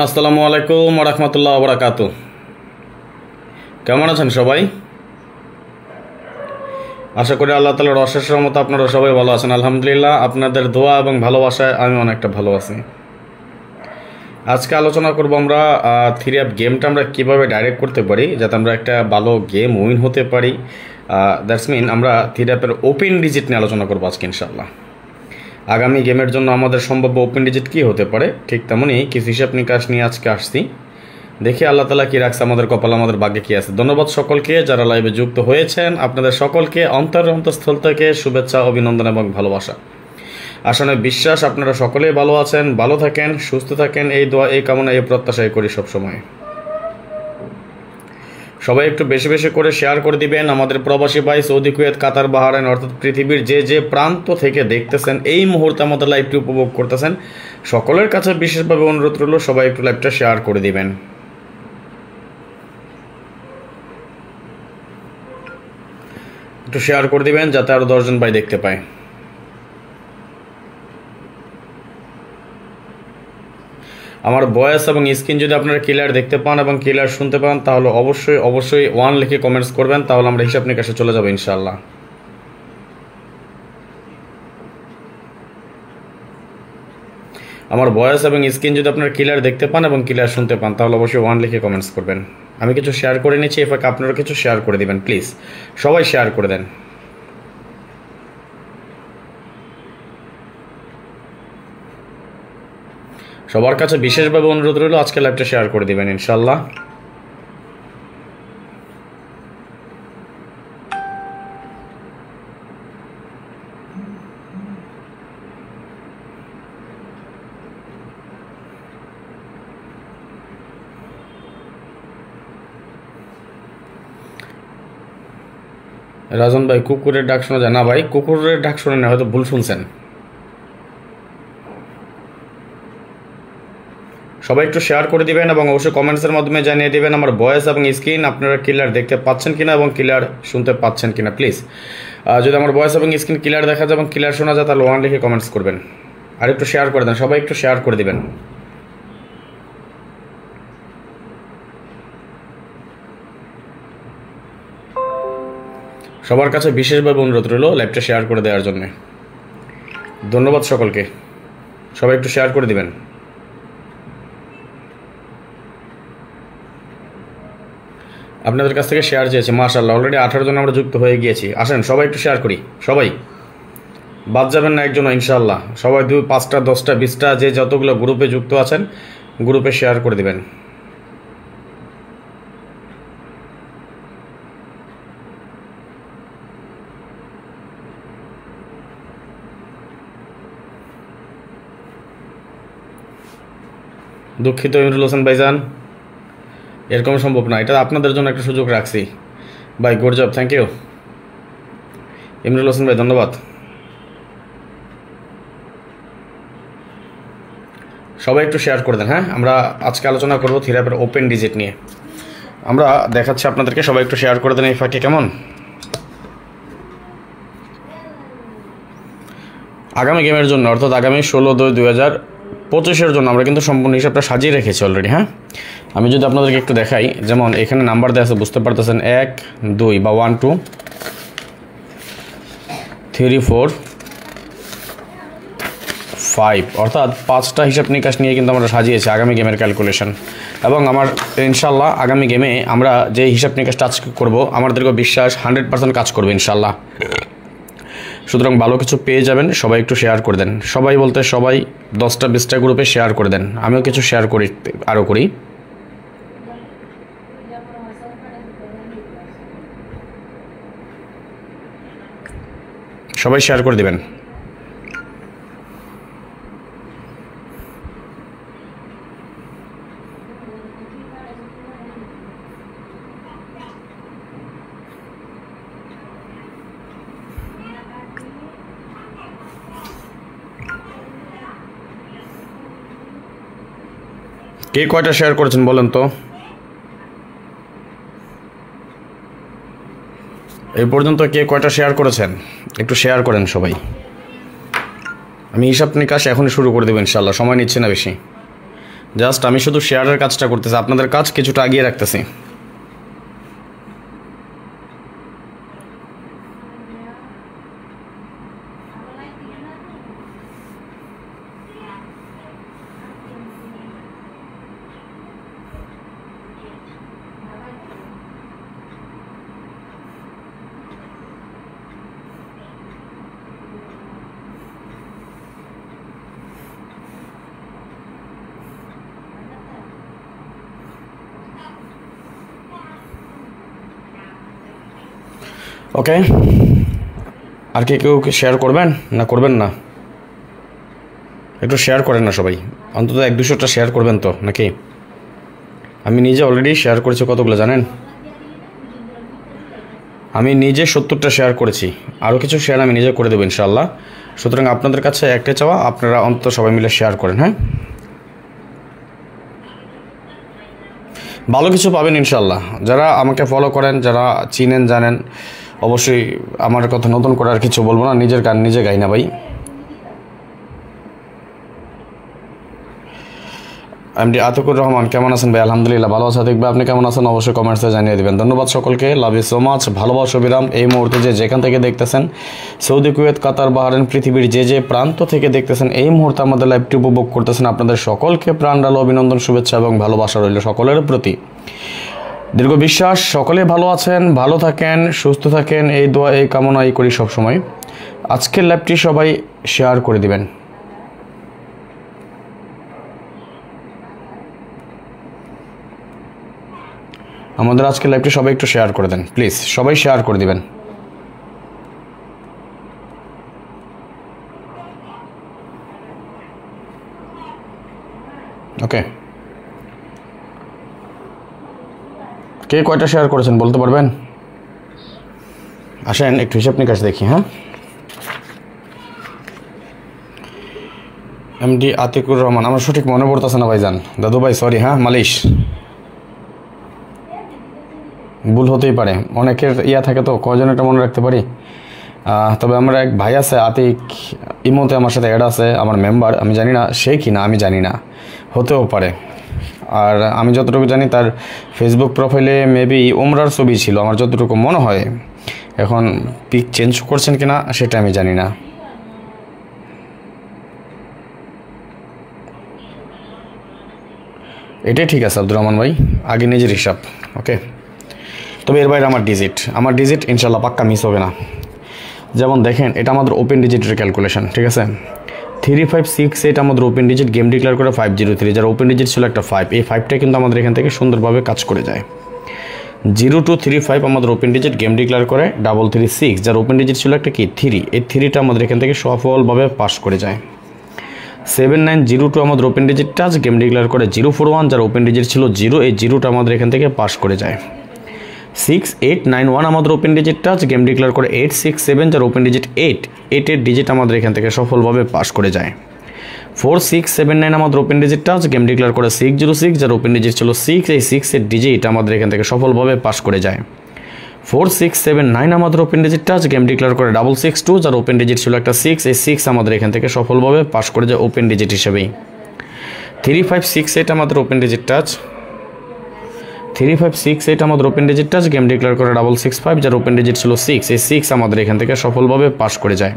আসসালামু আলাইকুম ওয়া রাহমাতুল্লাহি ওয়া বারাকাতুহু। কেমন আছেন সবাই? আশা করি আল্লাহ তাআলার অশেষ রহমতে আপনারা সবাই ভালো আছেন। আলহামদুলিল্লাহ, আপনাদের দোয়া এবং ভালোবাসায় আমি অনেকটা ভালো আছি। আজকে আলোচনা করব আমরা 3 গেমটা আমরা কীভাবে ডাইরেক্ট করতে পারি যাতে আমরা একটা ভালো গেম উইন হতে পারি। দ্যাটস মিন আমরা 3 ওপেন ডিজিট নিয়ে আলোচনা করবো আজকে ইনশাআল্লাহ। আগামী গেমের জন্য আমাদের সম্ভাব্য ওপেন ডিজিট কী হতে পারে, ঠিক তেমনই কিছু হিসাব নিকাশ নিয়ে আজকে আসছি। দেখি আল্লাহ তাআলা কী রাখছে আমাদের কপালে, আমাদের ভাগ্যে কী আছে। ধন্যবাদ সকলকে যারা লাইভে যুক্ত হয়েছেন। আপনাদের সকলকে অন্তঃস্থল থেকে শুভেচ্ছা, অভিনন্দন এবং ভালোবাসা। আসলে বিশ্বাস আপনারা সকলেই ভালো আছেন, ভালো থাকেন, সুস্থ থাকেন, এই দোয়া, এই কামনা, এই প্রত্যাশাই করি সবসময়। সবাই একটু বেশি বেশি করে শেয়ার করে দিবেন। আমাদের প্রবাসী ভাই সৌদি, কুয়েত, কাতার, বাহরাইন অর্থাৎ পৃথিবীর যে যে প্রান্ত থেকে দেখতেছেন, এই মুহূর্তে আমাদের লাইভটি উপভোগ করতেছেন, সকলের কাছে বিশেষভাবে অনুরোধ রইল সবাই একটু লাইভটা শেয়ার করে দিবেন। একটু শেয়ার করে দিবেন যাতে আরও 10 জন ভাই দেখতে পায়। আমার ভয়েস এবং স্ক্রিন যদি আপনারা ক্লিয়ার দেখতে পান এবং ক্লিয়ার শুনতে পান তাহলে অবশ্যই অবশ্যই 1 লিখে কমেন্টস করবেন, তাহলে আমরা হিসাব নিকাশে চলে যাবো ইনশাআল্লাহ। আমার ভয়েস এবং স্ক্রিন যদি আপনারা ক্লিয়ার দেখতে পান এবং ক্লিয়ার শুনতে পান তাহলে অবশ্যই 1 লিখে কমেন্টস করবেন। আমি কিছু শেয়ার করে নিচ্ছি, এফাকে আপনারা কিছু শেয়ার করে দিবেন প্লিজ, সবাই শেয়ার করে দেন। সবার কাছে বিশেষভাবে অনুরোধ রইল আজকে লাইভটা শেয়ার করে দিবেন ইনশাআল্লাহ। রাজন ভাই, কুকুরের ডাক শোনা যায় না ভাই? কুকুরের ডাক শোনেন না, হয়তো ভুল শুনছেন। সবাই একটু শেয়ার করে দিবেন এবং অবশ্যই কমেন্টসের মাধ্যমে জানিয়ে দিবেন আমার ভয়েস এবং স্ক্রিন আপনারা ক্লিয়ার দেখতে পাচ্ছেন কিনা এবং ক্লিয়ার শুনতে পাচ্ছেন কিনা প্লিজ। যদি আমার ভয়েস এবং স্ক্রিন ক্লিয়ার দেখা যায় এবং ক্লিয়ার শোনা যায় তাহলে 1 লিখে কমেন্টস করবেন আর একটু শেয়ার করে দেন। সবাই একটু শেয়ার করে দিবেন। সবার কাছে বিশেষভাবে অনুরোধ রইল লাইভটা শেয়ার করে দেওয়ার জন্য। ধন্যবাদ সকলকে, সবাই একটু শেয়ার করে দিবেন। আপনাদের কাছ থেকে শেয়ার চেয়েছি, মাশাআল্লাহ অলরেডি 18 জন আমরা যুক্ত হয়ে গিয়েছি। আসেন সবাই একটু শেয়ার করি, সবাই বাদ যাবেন না একজন ইনশাআল্লাহ। সবাই 2, 5টা, 10টা, 20টা যে যতগুলো গ্রুপে যুক্ত আছেন গ্রুপে শেয়ার করে দিবেন। দুঃখিত ইমরুল হোসেন ভাইজান, এরকম সম্ভব না, এটা আপনাদের জন্য একটা সুযোগ রাখছি ভাই। Good job, thank you Imrul Hossain ভাই, ধন্যবাদ। সবাই একটু শেয়ার করে দেন। হ্যাঁ, আমরা আজকে আলোচনা করবো 3 ওপেন ডিজিট নিয়ে। আমরা দেখাচ্ছি আপনাদেরকে, সবাই একটু শেয়ার করে দেন এই ফাঁকে। কেমন আগামী গেমের জন্য অর্থাৎ আগামী 16/2/2025 জন্য আমরা কিন্তু সম্পূর্ণ হিসাবটা সাজিয়ে রেখেছি অলরেডি। হ্যাঁ, আমি যদি আপনাদেরকে একটু দেখাই, যেমন এখানে নাম্বার দেওয়া আছে, বুঝতে পারতেছেন 1, 2 বা 1, 2, 3, 4, 5 অর্থাৎ 5টা হিসাব নিকাশ নিয়ে কিন্তু আমরা সাজিয়েছি আগামী গেমের ক্যালকুলেশন। এবং আমার ইনশাল্লাহ আগামী গেমে আমরা যে হিসাব নিকাশটা আজকে করবো আমাদেরকে বিশ্বাস 100% কাজ করবে ইনশাল্লাহ। সুতরাং ভালো কিছু পেয়ে যাবেন। সবাই একটু শেয়ার করে দেন, সবাই বলতে সবাই 10টা 20টা গ্রুপে শেয়ার করে দেন। আমিও কিছু শেয়ার করি, আরও করি। সবাই শেয়ার করে দিবেন। কে কয়টা শেয়ার করেছেন বলেন তো? এই পর্যন্ত কে কয়টা শেয়ার করেছেন একটু শেয়ার করেন সবাই। আমি হিসাব নিকাশ এখনই শুরু করে দেবো ইনশাল্লাহ, সময় নিচ্ছে না বেশি। জাস্ট আমি শুধু শেয়ারের কাজটা করতেছি, আপনাদের কাজ কিছুটা আগিয়ে রাখতেছি। ওকে, আর কেউ শেয়ার করবেন না করবেন না? একটু শেয়ার করেন না সবাই, অন্তত 1-200টা শেয়ার করবেন তো নাকি? আমি নিজে অলরেডি শেয়ার করেছি কতগুলো জানেন? আমি নিজে 70টা শেয়ার করেছি, আরও কিছু শেয়ার আমি নিজে করে দেবো ইনশাআল্লাহ। সুতরাং আপনাদের কাছে একটা চাওয়া, আপনারা অন্তত সবাই মিলে শেয়ার করেন। হ্যাঁ, ভালো কিছু পাবেন ইনশাআল্লাহ। যারা আমাকে ফলো করেন, যারা চিনেন জানেন, অবশ্যই আমার কথা নতুন করে আর কিছু বলবো না, নিজের গান নিজে গাই না ভাই। এমডি আতিকুর রহমান, কেমন আছেন ভাই? আলহামদুলিল্লাহ ভালো আছে। দেখবে আপনি কেমন আছেন অবশ্যই কমেন্টসে জানিয়ে দেবেন। ধন্যবাদ সকলকে, লাভ ইউ সো মাচ। ভালোবাসা বিরাম। এই মুহূর্তে যেখান থেকে দেখতেছেন, সৌদি, কুয়েত, কাতার, বাহরাইন, পৃথিবীর যে প্রান্ত থেকে দেখতেছেন, এই মুহূর্তে আমাদের লাইভটি উপভোগ করতেছেন, আপনাদের সকলকে প্রাণ ঢালো অভিনন্দন, শুভেচ্ছা এবং ভালোবাসা রইল সকলের প্রতি। দীর্ঘ বিশ্বাস সকলে ভালো আছেন, ভালো থাকেন, সুস্থ থাকেন, এই দোয়া এই কামনাই করি সবসময়। আজকের লাইভটি সবাই শেয়ার করে দিবেন। আমাদের আজকের লাইভটি সবাই একটু শেয়ার করে দেন প্লিজ, সবাই শেয়ার করে দিবেন। ওকে, কে কয়টা শেয়ার করেছেন বলতে পারবেন? আসেন একটু হিসাব নিকাশ দেখি। হ্যাঁ, এমডি আতিকুর রহমান, আমার সঠিক মনে পড়তেছে না ভাইজান, দাদু ভাই সরি। হ্যাঁ, মালিশ ভুল হতেই পারে, অনেকের থাকে তো, কয়জন এটা মনে রাখতে পারি। তবে আমার এক ভাই আছে আতিক, ইমোতে আমার সাথে অ্যাড আছে, আমার মেম্বার, আমি জানি না সে কি না, আমি জানি না, হতেও পারে। আর আমি যতটুকু জানি তার ফেসবুক প্রোফাইলে মেবি ওমরার ছবি ছিল আমার যতটুকু মনে হয়। এখন পিক চেঞ্জ করছেন কিনা সেটা আমি জানি না। এটাই ঠিক আছে আব্দুর রহমান ভাই, আগে নিজের হিসাব। ওকে, তবে এর বাইরে আমার ডিজিট ইনশাল্লাহ পাক্কা মিস হবে না। যেমন দেখেন, এটা আমাদের ওপেন ডিজিটের ক্যালকুলেশন, ঠিক আছে। 3568 আমাদের ওপেন ডিজিট, গেম ডিক্লেয়ার করে 503, যার ওপেন ডিজিট ছিল একটা 5, এই 5টা কিন্তু আমাদের এখান থেকে সুন্দরভাবে কাজ করে যায়। 0235 আমাদের ওপেন ডিজিট, গেম ডিক্লেয়ার করে 336, যার ওপেন ডিজিট ছিল একটা কি 3, এই 3টা আমাদের এখান থেকে সফলভাবে পাস করে যায়। 7902 আমাদের open digit touch, game declare করে 041, যার ওপেন ডিজিট ছিল 0, এই 0টা আমাদের এখান থেকে পাস করে যায়। 6891 আমাদের open digit touch, game declare করে 867, যার ওপেন ডিজিট 8, এর ডিজিট আমাদের এখান থেকে সফলভাবে পাস করে যায়। 4679 আমাদের open digit touch, game declare করে 606, যার ওপেন ডিজিট ছিল 6, এই 6 এর ডিজিট আমাদের এখান থেকে সফলভাবে পাস করে যায়। 4679 আমাদের open digit touch, game declare করে 662, যার ওপেন ডিজিট ছিল একটা 6, এই 6 আমাদের এখান থেকে সফলভাবে পাস করে যায় ওপেন ডিজিট হিসেবেই। 3568 আমাদের ওপেন ডিজিট টাচ, 3568 আমাদের open digit touch, game declare করে 665, যার ওপেন ডিজিট ছিল 6, এই 6 আমাদের এখান থেকে সফলভাবে পাস করে যায়।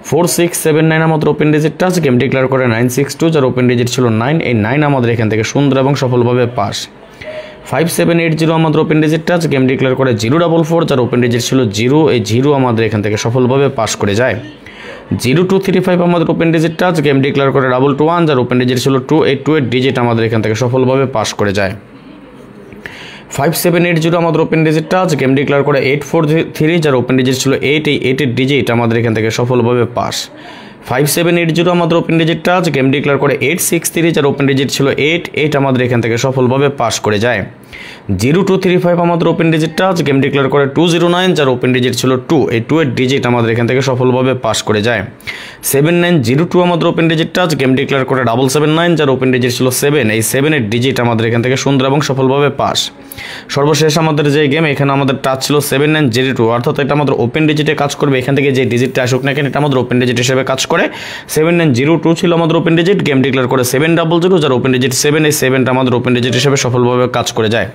4679 আমাদের open digit touch, game declare করে 962, যার ওপেন ডিজিট ছিল 9, এই 9 আমাদের এখান থেকে সুন্দর এবং সফলভাবে পাস। 5780 আমাদের open digit touch, game declare করে 044, যার ওপেন ডিজিট ছিল 0, এই 0 আমাদের এখান থেকে সফলভাবে পাস করে যায়। 0235 আমাদের open digit touch, game declare করে 221, যার ওপেন ডিজিট ছিল 2, এই 2 এর ডিজিট আমাদের এখান থেকে সফলভাবে পাস করে যায়। 5780 আমাদের open digit touch, game declare করে 843, যার ওপেন ডিজিট ছিল 8, এই 8 এর ডিজিট আমাদের এখান থেকে সফলভাবে পাস। 5780 আমাদের open digit touch, game declare করে 863, যার ওপেন ডিজিট ছিল 8 আমাদের এখান থেকে সফলভাবে পাস করে যায়। 0235 আমাদের open digit touch, game declare করে 209, যার ওপেন ডিজিট ছিল 2, এই 2 এর ডিজিট আমাদের এখান থেকে সফলভাবে পাস করে যায়। 7902 আমাদের open digit touch, game declare করে 779, যার ওপেন ডিজিট ছিল 7, এই 7 এর ডিজিট আমাদের এখান থেকে সুন্দর এবং সফলভাবে পাস। সর্বশেষ আমাদের যে গেম, এখানে আমাদের টাচ ছিল 7902, অর্থাৎ এটা আমাদের ওপেন ডিজিটে কাজ করবে। এখান থেকে যে ডিজিটটা আসুক না কেন এটা আমাদের ওপেন ডিজিট হিসেবে কাজ করে। 7902 ছিল আমাদের ওপেন ডিজিট, গেম ডিক্লেয়ার করে 700, যার ওপেন ডিজিট 7, এই 7টা আমাদের ওপেন ডিজিট হিসেবে সফলভাবে কাজ করে যায়।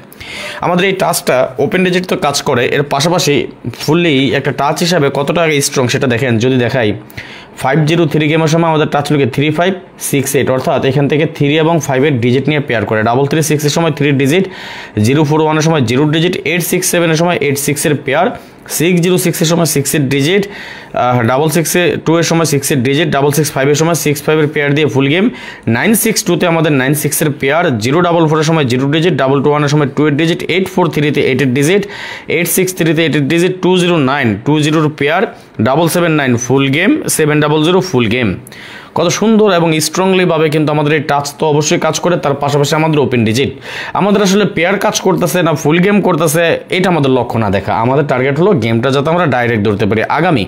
আমাদের এই টাচটা ওপেন ডিজিট তো কাজ করে, এর পাশাপাশি ফুললি একটা টাচ হিসাবে কতটা স্ট্রং সেটা দেখেন। যদি দেখাই 503 গেমের সময় আমাদের টাচ লোকে 3568, অর্থাৎ এখান থেকে 3 এবং 5-এর ডিজিট নিয়ে পেয়ার করে। 336-এর সময় 3 ডিজিট, 041-এর সময় 0 ডিজিট, 867-এর সময় 86-এর পেয়ার, 606-এর সময় 6-এর ডিজিট, 662-এর সময় 6-এর ডিজিট, 665-এর সময় 65-এর পেয়ার দিয়ে ফুল গেম। 962-তে আমাদের 96-এর পেয়ার, 044-এর সময় 0 ডিজিট, 221-এর সময় 2-এর ডিজিট, 843-তে 8-এর ডিজিট, 863-তে 8-এর ডিজিট, 209-20-এর pair, 779 full game, 700 full game. কত সুন্দর এবং স্ট্রংলিভাবে কিন্তু আমাদের এই টাচ তো অবশ্যই কাজ করে, তার পাশাপাশি আমাদের ওপেন ডিজিট। আমাদের আসলে পেয়ার কাজ করতেছে না ফুল গেম করতেছে এটা আমাদের লক্ষ্য না দেখা, আমাদের টার্গেট হলো গেমটা যাতে আমরা ডাইরেক্ট ধরতে পারি। আগামী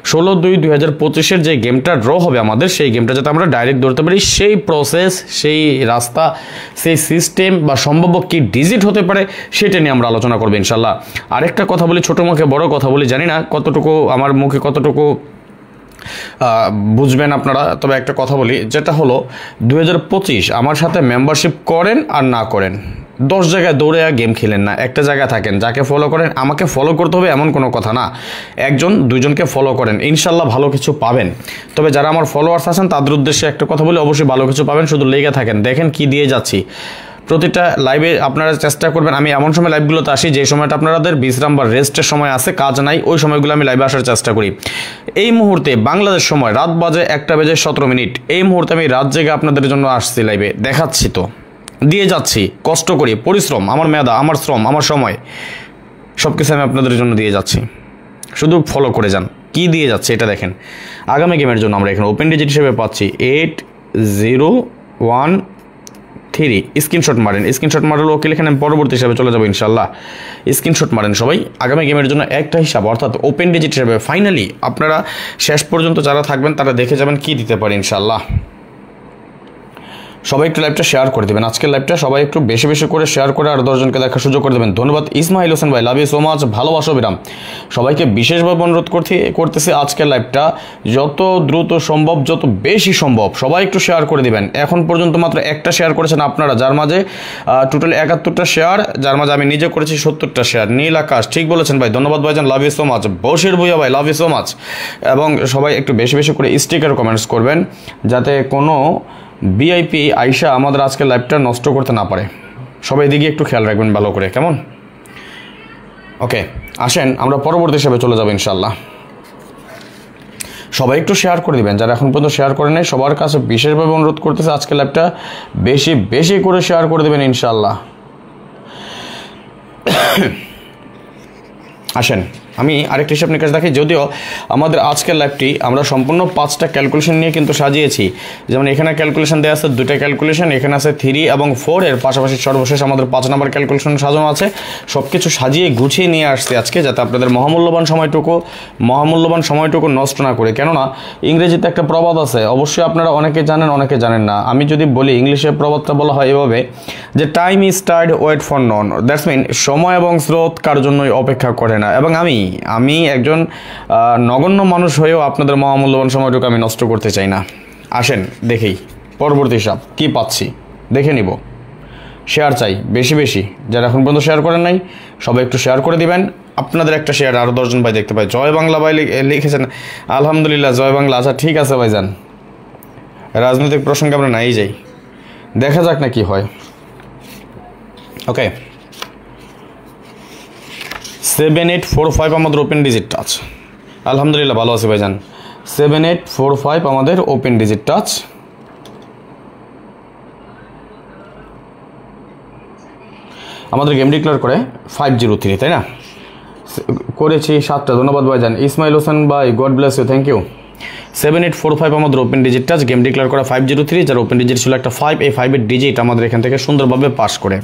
16/2/2025-এর যে গেমটা ড্র হবে আমাদের, সেই গেমটা যাতে আমরা ডাইরেক্ট ধরতে পারি, সেই প্রসেস, সেই রাস্তা, সেই সিস্টেম বা সম্ভাব্য কি ডিজিট হতে পারে সেটা নিয়ে আমরা আলোচনা করবো ইনশাল্লাহ। আরেকটা কথা বলি, ছোটো মুখে বড় কথা বলি, জানি না কতটুকু আমার মুখে কতটুকু বুঝবেন আপনারা, তবে একটা কথা বলি, যেটা হলো 2025 আমার সাথে মেম্বারশিপ করেন আর না করেন, 10 জায়গায় দৌড়ে গেম খেলেন না, একটা জায়গায় থাকেন। যাকে ফলো করেন, আমাকে ফলো করতে হবে এমন কোনো কথা না, 1-2জনকে ফলো করেন, ইনশাল্লাহ ভালো কিছু পাবেন। তবে যারা আমার ফলোয়ার্স আছেন তাদের উদ্দেশ্যে একটা কথা বলি, অবশ্যই ভালো কিছু পাবেন, শুধু লেগে থাকেন, দেখেন কি দিয়ে যাচ্ছি। প্রতিটা লাইভে আপনারা চেষ্টা করবেন, আমি এমন সময় লাইভগুলোতে আসি যে সময়টা আপনাদের বিশ্রাম বা রেস্টের সময় আছে, কাজ নাই, ওই সময়গুলো আমি লাইভে আসার চেষ্টা করি। এই মুহূর্তে বাংলাদেশ সময় রাত বাজে 1:17, এই মুহূর্তে আমি রাত জেগে আপনাদের জন্য আসছি লাইভে, দেখাচ্ছি তো, দিয়ে যাচ্ছি, কষ্ট করি, পরিশ্রম, আমার মেধা, আমার শ্রম, আমার সময়, সব কিছু আমি আপনাদের জন্য দিয়ে যাচ্ছি, শুধু ফলো করে যান। কি দিয়ে যাচ্ছে এটা দেখেন। আগামী গেমের জন্য আমরা এখানে ওপেন ডিজিট হিসেবে পাচ্ছি 8013, স্ক্রিনশট মারেন, স্ক্রিনশট মারলে ওকে লিখেন, আমি পরবর্তী হিসাবে চলে যাবো ইনশাল্লাহ। স্ক্রিনশট মারেন সবাই, আগামী গেমের জন্য একটা হিসাব, অর্থাৎ ওপেন ডিজিট হিসাবে ফাইনালি আপনারা শেষ পর্যন্ত যারা থাকবেন তারা দেখে যাবেন কি দিতে পারে ইনশাল্লাহ। সবাই একটু লাইভটা শেয়ার করে দেবেন, আজকের লাইভটা সবাই একটু বেশি বেশি করে শেয়ার করে আর 10জনকে দেখার সুযোগ করে দেবেন। ধন্যবাদ ইসমাইল হোসেন ভাই, লাভ ইউ সো মাচ, ভালোবাসো বিরাম। সবাইকে বিশেষভাবে অনুরোধ করতেছি আজকের লাইভটা যত দ্রুত সম্ভব, যত বেশি সম্ভব সবাই একটু শেয়ার করে দিবেন। এখন পর্যন্ত মাত্র একটা শেয়ার করেছেন আপনারা, যার মাঝে টোটাল 71টা শেয়ার, যার মাঝে আমি নিজে করেছি 70টা শেয়ার। নীল আকাশ, ঠিক বলেছেন ভাই, ধন্যবাদ ভাইজান, love you so much. Bashir Bhuiyan ভাই, লাভ ইউ সো মাচ। এবং সবাই একটু বেশি বেশি করে স্টিকার কমেন্টস করবেন, যাতে কোনো ভিআইপি আইসা আমাদের আজকের লাইভটা নষ্ট করতে না পারে। সবাই দিকে একটু খেয়াল রাখবেন ভালো করে, কেমন? ওকে, আসেন আমরা পরবর্তী হিসেবে চলে যাবো ইনশাল্লাহ। সবাই একটু শেয়ার করে দিবেন, যারা এখন পর্যন্ত শেয়ার করে নেই সবার কাছে বিশেষভাবে অনুরোধ করতেছে আজকের লাইভটা বেশি বেশি করে শেয়ার করে দেবেন ইনশাল্লাহ। আসেন আমি আরেকটি হিসাব নিকাশ দেখি, যদিও আমাদের আজকের লাইভটি আমরা সম্পূর্ণ 5টা ক্যালকুলেশন নিয়ে কিন্তু সাজিয়েছি। যেমন এখানে ক্যালকুলেশন দেওয়া আছে 2টা ক্যালকুলেশন, এখানে আছে 3 এবং 4, এর পাশাপাশি সর্বশেষ আমাদের 5 নম্বর ক্যালকুলেশন সাজানো আছে। সব কিছু সাজিয়ে গুছিয়ে নিয়ে আসছে আজকে, যাতে আপনাদের মহামূল্যবান সময়টুকু নষ্ট না করে। কেননা ইংরেজিতে একটা প্রবাদ আছে, অবশ্যই আপনারা অনেকে জানেন অনেকে জানেন না। আমি যদি বলি, ইংলিশে প্রবাদটা বলা হয় এভাবে যে time is tide, wait for none. That's mean সময় এবং স্রোত কার জন্যই অপেক্ষা করে না। এবং আমি একজন নগণ্য মানুষ হয়েও আপনাদের মহামূল্যবান সময়টুকু আমি নষ্ট করতে চাই না। আসেন দেখি পরবর্তী হিসাব কী পাচ্ছি, দেখে নিব। শেয়ার চাই বেশি বেশি, যারা এখন পর্যন্ত শেয়ার করেন নাই সবাই একটু শেয়ার করে দিবেন। আপনাদের একটা শেয়ার আরও 10জন ভাই দেখতে পাই। জয় বাংলা ভাই লিখেছেন, আলহামদুলিল্লাহ, জয় বাংলা। আচ্ছা ঠিক আছে ভাইজান, রাজনৈতিক প্রসঙ্গে আমরা নাই যাই, দেখা যাক না কি হয়। ওকে, 7845 আমাদের ওপেন ডিজিট টাচ, আলহামদুলিল্লাহ ভালো আছে ভাইজান। 7845 আমাদের ওপেন ডিজিট টাচ। আমাদের গেম ডিক্লেয়ার করে 503, তাই না? করেছি 7টা, ধন্যবাদ ভাইজান। ইসমাইল হোসেন ভাই, God bless you, thank you. 7845 আমাদের open digit touch, game declare করা 503, যার ওপেন ডিজিট ছিল একটা 5, এই 5-এর ডিজিট আমাদের এখান থেকে সুন্দরভাবে পাস করে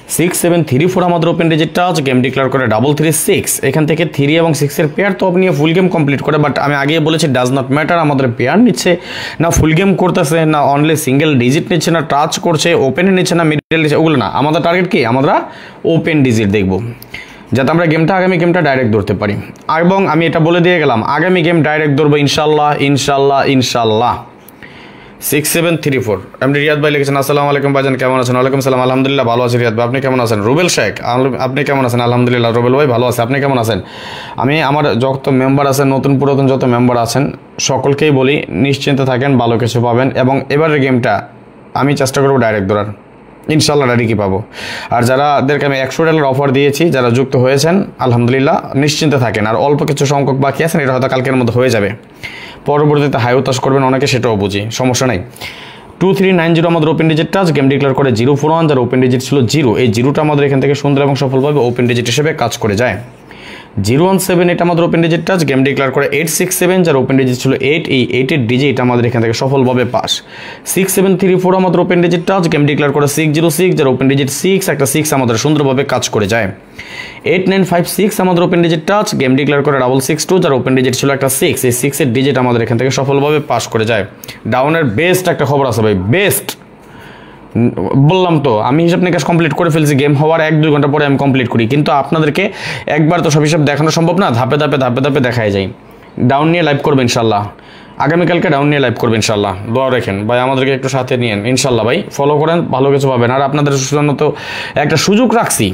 6734 আমাদের open digit touch, game declare করে 336। এখান থেকে 3 এবং 6-এর পেয়ার তো নিয়ে ফুল গেম কমপ্লিট করে, বাট আমি আগেই বলেছি ডাজ নট ম্যাটার, আমাদের পেয়ার নিচ্ছে না, ফুল গেম করতেছে না, অনলি সিঙ্গেল ডিজিট নিচ্ছে না, টাচ করছে, ওপেনে নিচ্ছে না, মিডল নিচ্ছে, ওগুলো না। আমাদের টার্গেট কি, আমরা ওপেন ডিজিট দেখব, যাতে আমরা আগামী গেমটা ডাইরেক্ট ধরতে পারি। এবং আমি এটা বলে দিয়ে গেলাম, আগামী গেম ডাইরেক্ট ধরবো ইনশাল্লাহ ইনশাল্লাহ ইনশাল্লাহ। 6734 এমডি রিয়াদ ভাই লিখেছেন, আসসালামু আলাইকুম ভাইজান, কেমন আছেন? ওয়ালাইকুম সালাম, আলহামদুলিল্লাহ ভালো আছি রিয়াদ ভাই, আপনি কেমন আছেন? রুবেল শেখ, আপনি কেমন আছেন? আলহামদুলিল্লাহ রুবেল ভাই ভালো আছে, আপনি কেমন আছেন? আমি আমার যত মেম্বার আছেন, নতুন পুরাতন যত মেম্বার আছেন, সকলকেই বলি নিশ্চিন্তে থাকেন, ভালো কিছু পাবেন। এবং এবারের গেমটা আমি চেষ্টা করবো ডাইরেক্ট ধরার, ইনশাল্লাহ ডাইরেক্টই পাবো। আর যারাদেরকে আমি $100 অফার দিয়েছি, যারা যুক্ত হয়েছেন আলহামদুলিল্লাহ নিশ্চিন্তে থাকেন। আর অল্প কিছু সংখ্যক বাকি আছেন, এটা হয়তো কালকের মধ্যে হয়ে যাবে, পরবর্তীতে হাই উতাস করবেন অনেকে, সেটাও বুঝি, সমস্যা নাই। 2390 আমাদের open digit touch, game declare করে 041, যার ওপেন ডিজিট ছিল 0, এই 0টা আমাদের এখান থেকে সুন্দর এবং সফলভাবে ওপেন ডিজিট হিসেবে কাজ করে যায়। 017 আমাদের open digit touch, game declare করে 867, যার ওপেন ডিজিট ছিল 8, এই 8-এর ডিজিট আমাদের এখান থেকে সফলভাবে পাস। 6734 আমাদের open digit touch, game declare করে 606, যার ওপেন ডিজিট 6, একটা 6 আমাদের সুন্দরভাবে কাজ করে যায়। 8956 আমাদের open digit touch, game declare করে 662, যার ওপেন ডিজিট ছিল একটা 6, এই 6-এর ডিজিট আমাদের এখান থেকে সফলভাবে পাস করে যায়। ডাউনের বেস্ট একটা খবর আছে ভাই, বেস্ট বললাম তো, আমি হিসাব নিকাশ কমপ্লিট করে ফেলছি, গেম হওয়ার 1-2 ঘন্টা পরে আমি কমপ্লিট করি, কিন্তু আপনাদেরকে একবার তো সব হিসাব দেখানো সম্ভব না, ধাপে ধাপে দেখায় যাই। ডাউন নিয়ে লাইভ করবে ইনশাল্লাহ, আগামীকালকে ডাউন নিয়ে লাইভ করবে ইনশাল্লাহ, দোয়া রাখেন ভাই, আমাদেরকে একটু সাথে নিয়েন ইনশাল্লাহ ভাই, ফলো করেন, ভালো কিছু পাবেন। আর আপনাদের জন্য তো একটা সুযোগ রাখছি,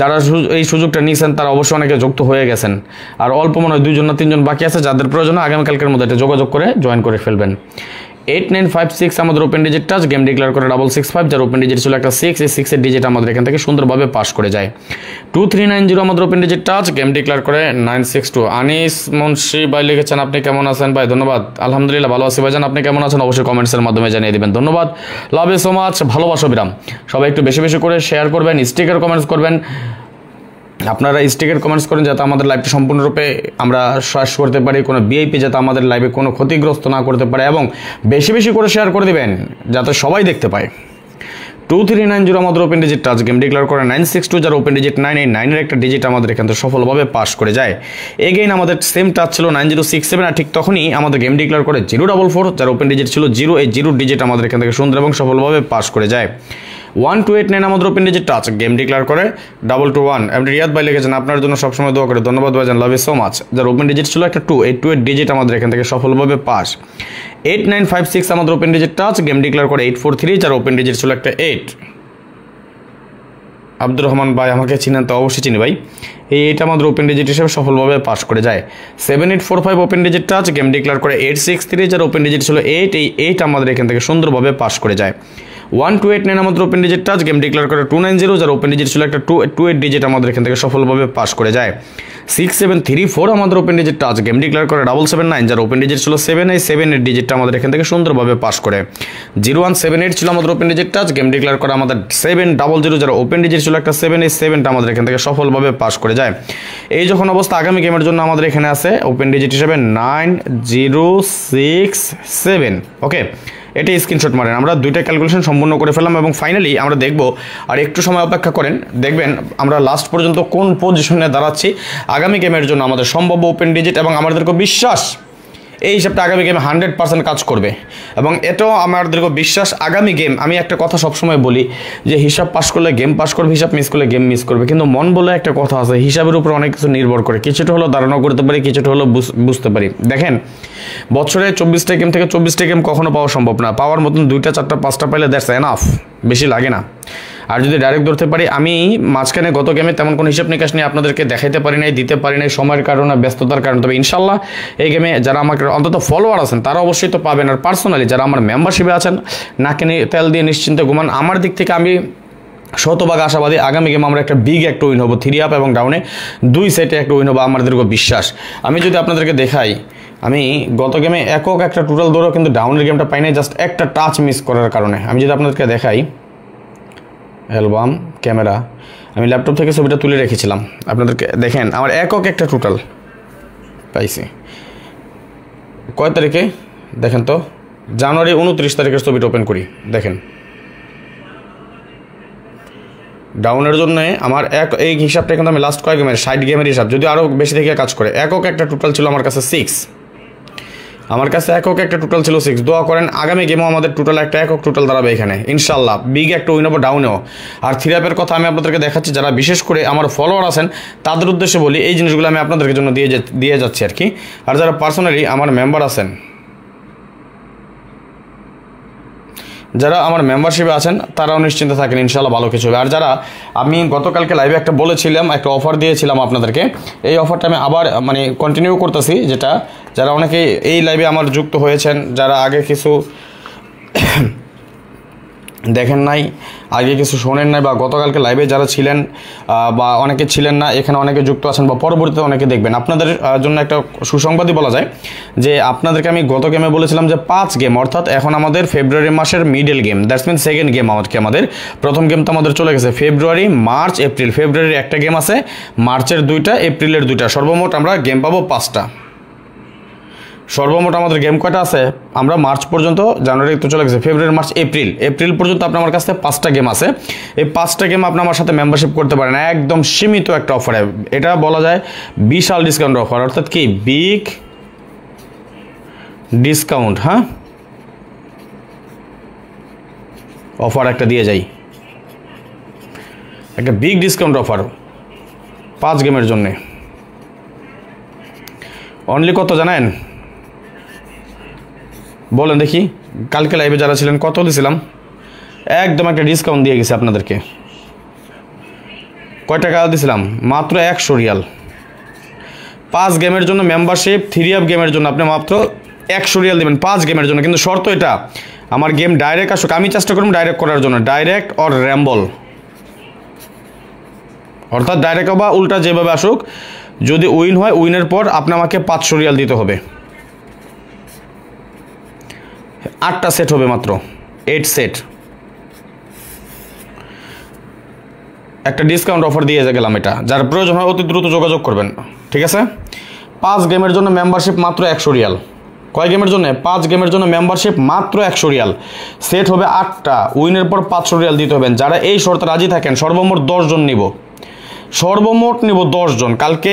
যারা এই সুযোগটা নিয়েছেন তারা অবশ্যই অনেকে যুক্ত হয়ে গেছেন, আর অল্প মনে হয় 2 না 3 জন বাকি আছে, যাদের প্রয়োজন আগামীকালকের মধ্যে এটা যোগাযোগ করে জয়েন করে ফেলবেন। 8956 আমাদের open digit touch, game declare করে 665, যার ওপেন ডিজিট ছিল একটা 6, এই 6-এর ডিজিট আমাদের এখান থেকে সুন্দরভাবে পাস করে যায়। 2390 আমাদের open digit touch, game declare করে 962। আনিস মুন্সি ভাই লিখেছেন, আপনি কেমন আছেন ভাই? ধন্যবাদ, আলহামদুলিল্লাহ ভালো আছি ভাইজান, আপনি কেমন আছেন? অবশ্যই কমেন্টসের মাধ্যমে জানিয়ে দিবেন, ধন্যবাদ, লাভ ইউ সো মাচ, ভালোবাসা বিরাম। সবাই একটু বেশি বেশি করে শেয়ার করবেন, স্টিকার কমেন্টস করবেন, আপনারা স্টিকার কমেন্টস করেন, যাতে আমাদের লাইভটি সম্পূর্ণরূপে আমরা শেষ করতে পারি, কোনো ভিআইপি যাতে আমাদের লাইভে কোনো ক্ষতিগ্রস্ত না করতে পারে, এবং বেশি বেশি করে শেয়ার করে দিবেন যাতে সবাই দেখতে পায়। 2390 আমাদের open digit touch, game declare করে 962, যার ওপেন ডিজিট 9, এই 9-এর একটা ডিজিট আমাদের এখান থেকে সফলভাবে পাস করে যায়। এগেইন আমাদের সেম টাচ ছিল 9067, আর ঠিক তখনই আমাদের গেম ডিক্লেয়ার করে 044, যার ওপেন ডিজিট ছিল 0, এই 0 ডিজিট আমাদের এখান থেকে সুন্দর এবং সফলভাবে পাস করে যায়। 1289 আমাদের open digit touch, game declare করে 221। এমডি রিয়াদ ভাই লিখেছেন, আপনার জন্য সবসময় দোয়া করে, ধন্যবাদ ভাইজান, লাভ ইউ সো মাচ, যার ওপেন ডিজিট ছিল একটা 2, এই 2-এর ডিজিট আমাদের এখান থেকে সফলভাবে পাস। 8956 আমাদের open digit touch, game declare করে 843, যার ওপেন ডিজিট ছিল একটা 8। আব্দুর রহমান ভাই আমাকে চিনেন তো? অবশ্যই চিনি ভাই। এইটা আমাদের ওপেন ডিজিট হিসেবে সফলভাবে পাস করে যায়। 7845 open digit touch, game declare করে 863, যার ওপেন ডিজিট ছিল 8, এই 8 আমাদের এখান থেকে সুন্দরভাবে পাস করে যায়। 1289 আমাদের open digit touch, game declare করে 290, যার ওপেন ডিজিট ছিল একটা 2-এর ডিজিট আমাদের এখান থেকে সফলভাবে পাস করে যায়। 6734 আমাদের open digit touch, game declare করে 779, যার ওপেন ডিজিট ছিল 7, এই 7-এর ডিজিটটা আমাদের এখান থেকে সুন্দরভাবে পাস করে। 0178 ছিল আমাদের open digit touch, game declare করে আমাদের 700, যার ওপেন ডিজিট ছিল একটা 7, এই 7টা আমাদের এখান থেকে সফলভাবে পাস করে যায়। এই যখন অবস্থা, আগামী গেমের জন্য আমাদের এখানে আছে ওপেন ডিজিট হিসেবে 9067। ওকে, এটা স্ক্রিনশট মারেন, আমরা 2টা ক্যালকুলেশন সম্পূর্ণ করে ফেললাম, এবং ফাইনালি আমরা দেখব, আর একটু সময় অপেক্ষা করেন, দেখবেন আমরা লাস্ট পর্যন্ত কোন পজিশনে দাঁড়াচ্ছি আগামী গেমের জন্য আমাদের সম্ভাব্য ওপেন ডিজিট, এবং আমাদেরকে বিশ্বাস এই হিসাবটা আগামী গেমে 100% কাজ করবে, এবং এটাও আমাদেরকে বিশ্বাস আগামী গেম। আমি একটা কথা সবসময় বলি যে হিসাব পাস করলে গেম পাস করবে, হিসাব মিস করলে গেম মিস করবে, কিন্তু মন বলে একটা কথা আছে, হিসাবের উপর অনেক কিছু নির্ভর করে, কিছুটা হলেও ধারণা করতে পারি, কিছুটা হলেও বুঝতে পারি। দেখেন, বছরে 24টা গেম থেকে 24টা গেম কখনো পাওয়া সম্ভব না, পাওয়ার মতন 2টা 4টা 5টা পাইলে দ্যাটস এনাফ, বেশি লাগে না। আর যদি ডাইরেক্ট ধরতে পারি, আমি মাঝখানে গত গেমে তেমন কোনো হিসাব নিকাশ নিয়ে আপনাদেরকে দেখাইতে পারি নাই, দিতে পারি নাই, সময়ের কারণে, ব্যস্ততার কারণে, তবে ইনশাল্লাহ এই গেমে যারা আমাকে অন্তত ফলোয়ার আছেন তারা অবশ্যই তো পাবেন, আর পার্সোনালি যারা আমার মেম্বারশিপে আছেন, নাকে তেল দিয়ে নিশ্চিন্তে ঘুমান, আমার দিক থেকে আমি শতভাগ আশাবাদী আগামী গেম আমরা একটা বিগ একটা উইন হবো, 3 আপ এবং ডাউনে 2 সেটে একটা উইন হবো, আমাদেরকে বিশ্বাস। আমি যদি আপনাদেরকে দেখাই, আমি গত গেমে একক একটা টোটাল দৌড়ও কিন্তু ডাউনের গেমটা পাই নাই, জাস্ট একটা টাচ মিস করার কারণে। আমি যদি আপনাদেরকে দেখাই অ্যালবাম ক্যামেরা, আমি ল্যাপটপ থেকে ছবিটা তুলে রেখেছিলাম, আপনাদেরকে দেখেন আমার একক একটা টোটাল পাইছি। কয় তারিখে দেখেন তো, জানুয়ারি 29 তারিখের ছবিটা ওপেন করি, দেখেন ডাউনের জন্য আমার এই হিসাবটা কিন্তু আমি লাস্ট কয়েক গেমের 60 গেমের হিসাব, যদি আরও বেশি থেকে কাজ করে। একক একটা টোটাল ছিল আমার কাছে 6, আমার কাছে একক একটা টোটাল ছিল 6। দোয়া করেন আগামী গেমও আমাদের টোটাল একটা একক টোটাল দাঁড়াবে এখানে ইনশাল্লাহ। বিগ একটা উইন হবে ডাউনেও। আর থিরাপের কথা আমি আপনাদেরকে দেখাচ্ছি, যারা বিশেষ করে আমার ফলোয়ার আছেন তাদের উদ্দেশ্যে বলি, এই জিনিসগুলো আমি আপনাদের জন্য দিয়ে যাচ্ছি আর কি। আর যারা পার্সোনালি আমার মেম্বার আছেন, যারা আমার মেম্বারশিপে আছেন তারাও নিশ্চিন্তে থাকেন, ইনশাল্লাহ ভালো কিছু হবে। আর যারা আমি গতকালকে লাইভে একটা বলেছিলাম, একটা অফার দিয়েছিলাম আপনাদেরকে, এই অফারটা আমি আবার মানে কন্টিনিউ করতেছি, যেটা যারা অনেকে এই লাইভে আমার যুক্ত হয়েছেন, যারা আগে কিছু দেখেন নাই, আগে কিছু শোনেন নাই, বা গতকালকে লাইভে যারা ছিলেন বা অনেকে ছিলেন না, এখানে অনেকে যুক্ত আছেন বা পরবর্তীতে অনেকে দেখবেন, আপনাদের জন্য একটা সুসংবাদই বলা যায় যে আপনাদেরকে আমি গত গেমে বলেছিলাম যে 5 গেম, অর্থাৎ এখন আমাদের ফেব্রুয়ারি মাসের middle game, that's mean second game আমাদের প্রথম গেম তো আমাদের চলে গেছে ফেব্রুয়ারি, মার্চ, এপ্রিল। ফেব্রুয়ারির একটা গেম আছে, মার্চের 2টা, এপ্রিলের 2টা, সর্বমোট আমরা গেম পাবো 5টা। সর্বমোট আমাদের গেম কয়টা আছে, আমরা মার্চ পর্যন্ত, জানুয়ারি তো চলে গেছে, ফেব্রুয়ারি, মার্চ, এপ্রিল পর্যন্ত আপনার আমার কাছে 5টা গেম আছে। এই 5টা গেম আপনি আমার সাথে মেম্বারশিপ করতে পারেন একদম সীমিত একটা অফারে। এটা বলা যায় বিশাল ডিসকাউন্ট অফার, অর্থাৎ কি বিগ ডিসকাউন্ট। হ্যাঁ, অফার একটা দিয়ে যাই, একটা বিগ ডিসকাউন্ট অফার 5 গেমের জন্যে। অনলি কত জানেন, বলেন দেখি। কালকে লাইভে যারা ছিলেন কত দিয়েছিলাম, একদম একটা ডিসকাউন্ট দিয়ে গেছি আপনাদেরকে। কয় টাকা দিয়েছিলাম, মাত্র 100 রিয়াল। 5 গেমের জন্য মেম্বারশিপ, 3 গেমের জন্য আপনি মাত্র 100 রিয়াল দেবেন 5 গেমের জন্য। কিন্তু শর্ত এটা, আমার গেম ডাইরেক্ট আসুক, আমি চেষ্টা করব ডাইরেক্ট করার জন্য, ডাইরেক্ট অর র্যাম্বল, অর্থাৎ ডাইরেক্ট বা উল্টা যেভাবে আসুক, যদি উইন হয় উইনের পর আপনি আমাকে 500 রিয়াল দিতে হবে। 8টা সেট হবে মাত্র, 8 সেট। একটা ডিসকাউন্ট অফার দিয়ে গেলাম, এটা যার প্রয়োজন হয় অতি দ্রুত যোগাযোগ করবেন, ঠিক আছে। 5 গেমের জন্য মেম্বারশিপ মাত্র 100 রিয়াল। কয় গেমের জন্য, 5 গেমের জন্য মেম্বারশিপ মাত্র 100 রিয়াল। সেট হবে 8টা, উইনের পর 500 রিয়াল দিতে হবেন। যারা এই শর্তে রাজি থাকেন, সর্বমোট 10 জন নিব, সর্বমোট নিব 10 জন। কালকে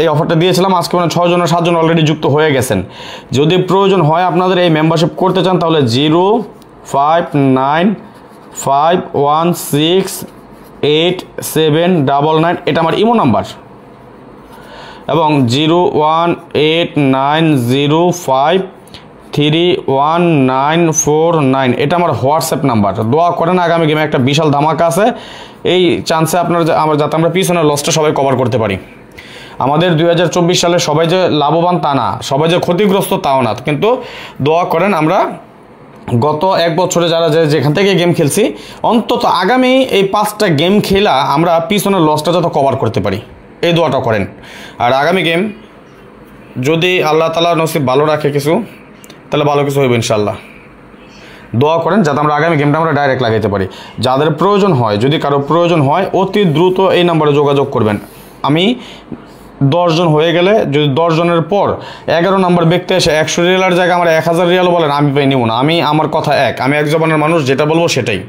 এই অফারটা দিয়েছিলাম, আজকে মানে 6 জন 7 জন অলরেডি যুক্ত হয়ে গেছেন। যদি প্রয়োজন হয় আপনাদের এই মেম্বারশিপ করতে চান, তাহলে 0595168799, এটা আমার ইমো নাম্বার, এবং 01890531949, এটা আমার হোয়াটসঅ্যাপ নাম্বার। দোয়া করেন আগামী গেমে একটা বিশাল ধামাকা আছে, এই চান্সে আপনার যাতে আমরা পিছনের লসটা সবাই কভার করতে পারি। আমাদের 2024 সালে সবাই যে লাভবান তা না, সবাই যে ক্ষতিগ্রস্ত তাও না, কিন্তু দোয়া করেন আমরা গত 1 বছরে যারা যেখান থেকে গেম খেলছি, অন্তত আগামী এই 5টা গেম খেলা আমরা পিছনের লসটা যাতে কভার করতে পারি, এই দোয়াটা করেন। আর আগামী গেম যদি আল্লাহ তাআলা নসিব ভালো রাখে কিছু, তাহলে ভালো কিছু হইবে ইনশাল্লাহ। দোয়া করেন যাতে আমরা আগামী গেমটা আমরা ডাইরেক্ট লাগাইতে পারি। যাদের প্রয়োজন হয়, যদি কারো প্রয়োজন হয়, অতি দ্রুত এই নাম্বারে যোগাযোগ করবেন। আমি 10 জন হয়ে গেলে, যদি 10 জনের পর 11 নম্বর ব্যক্তি এসে 100 রিয়ালের জায়গায় আমার 1000 রিয়ালও বলেন, আমি পাই নিব না। আমার কথা আমি এক জবানের মানুষ, যেটা বলবো সেটাই।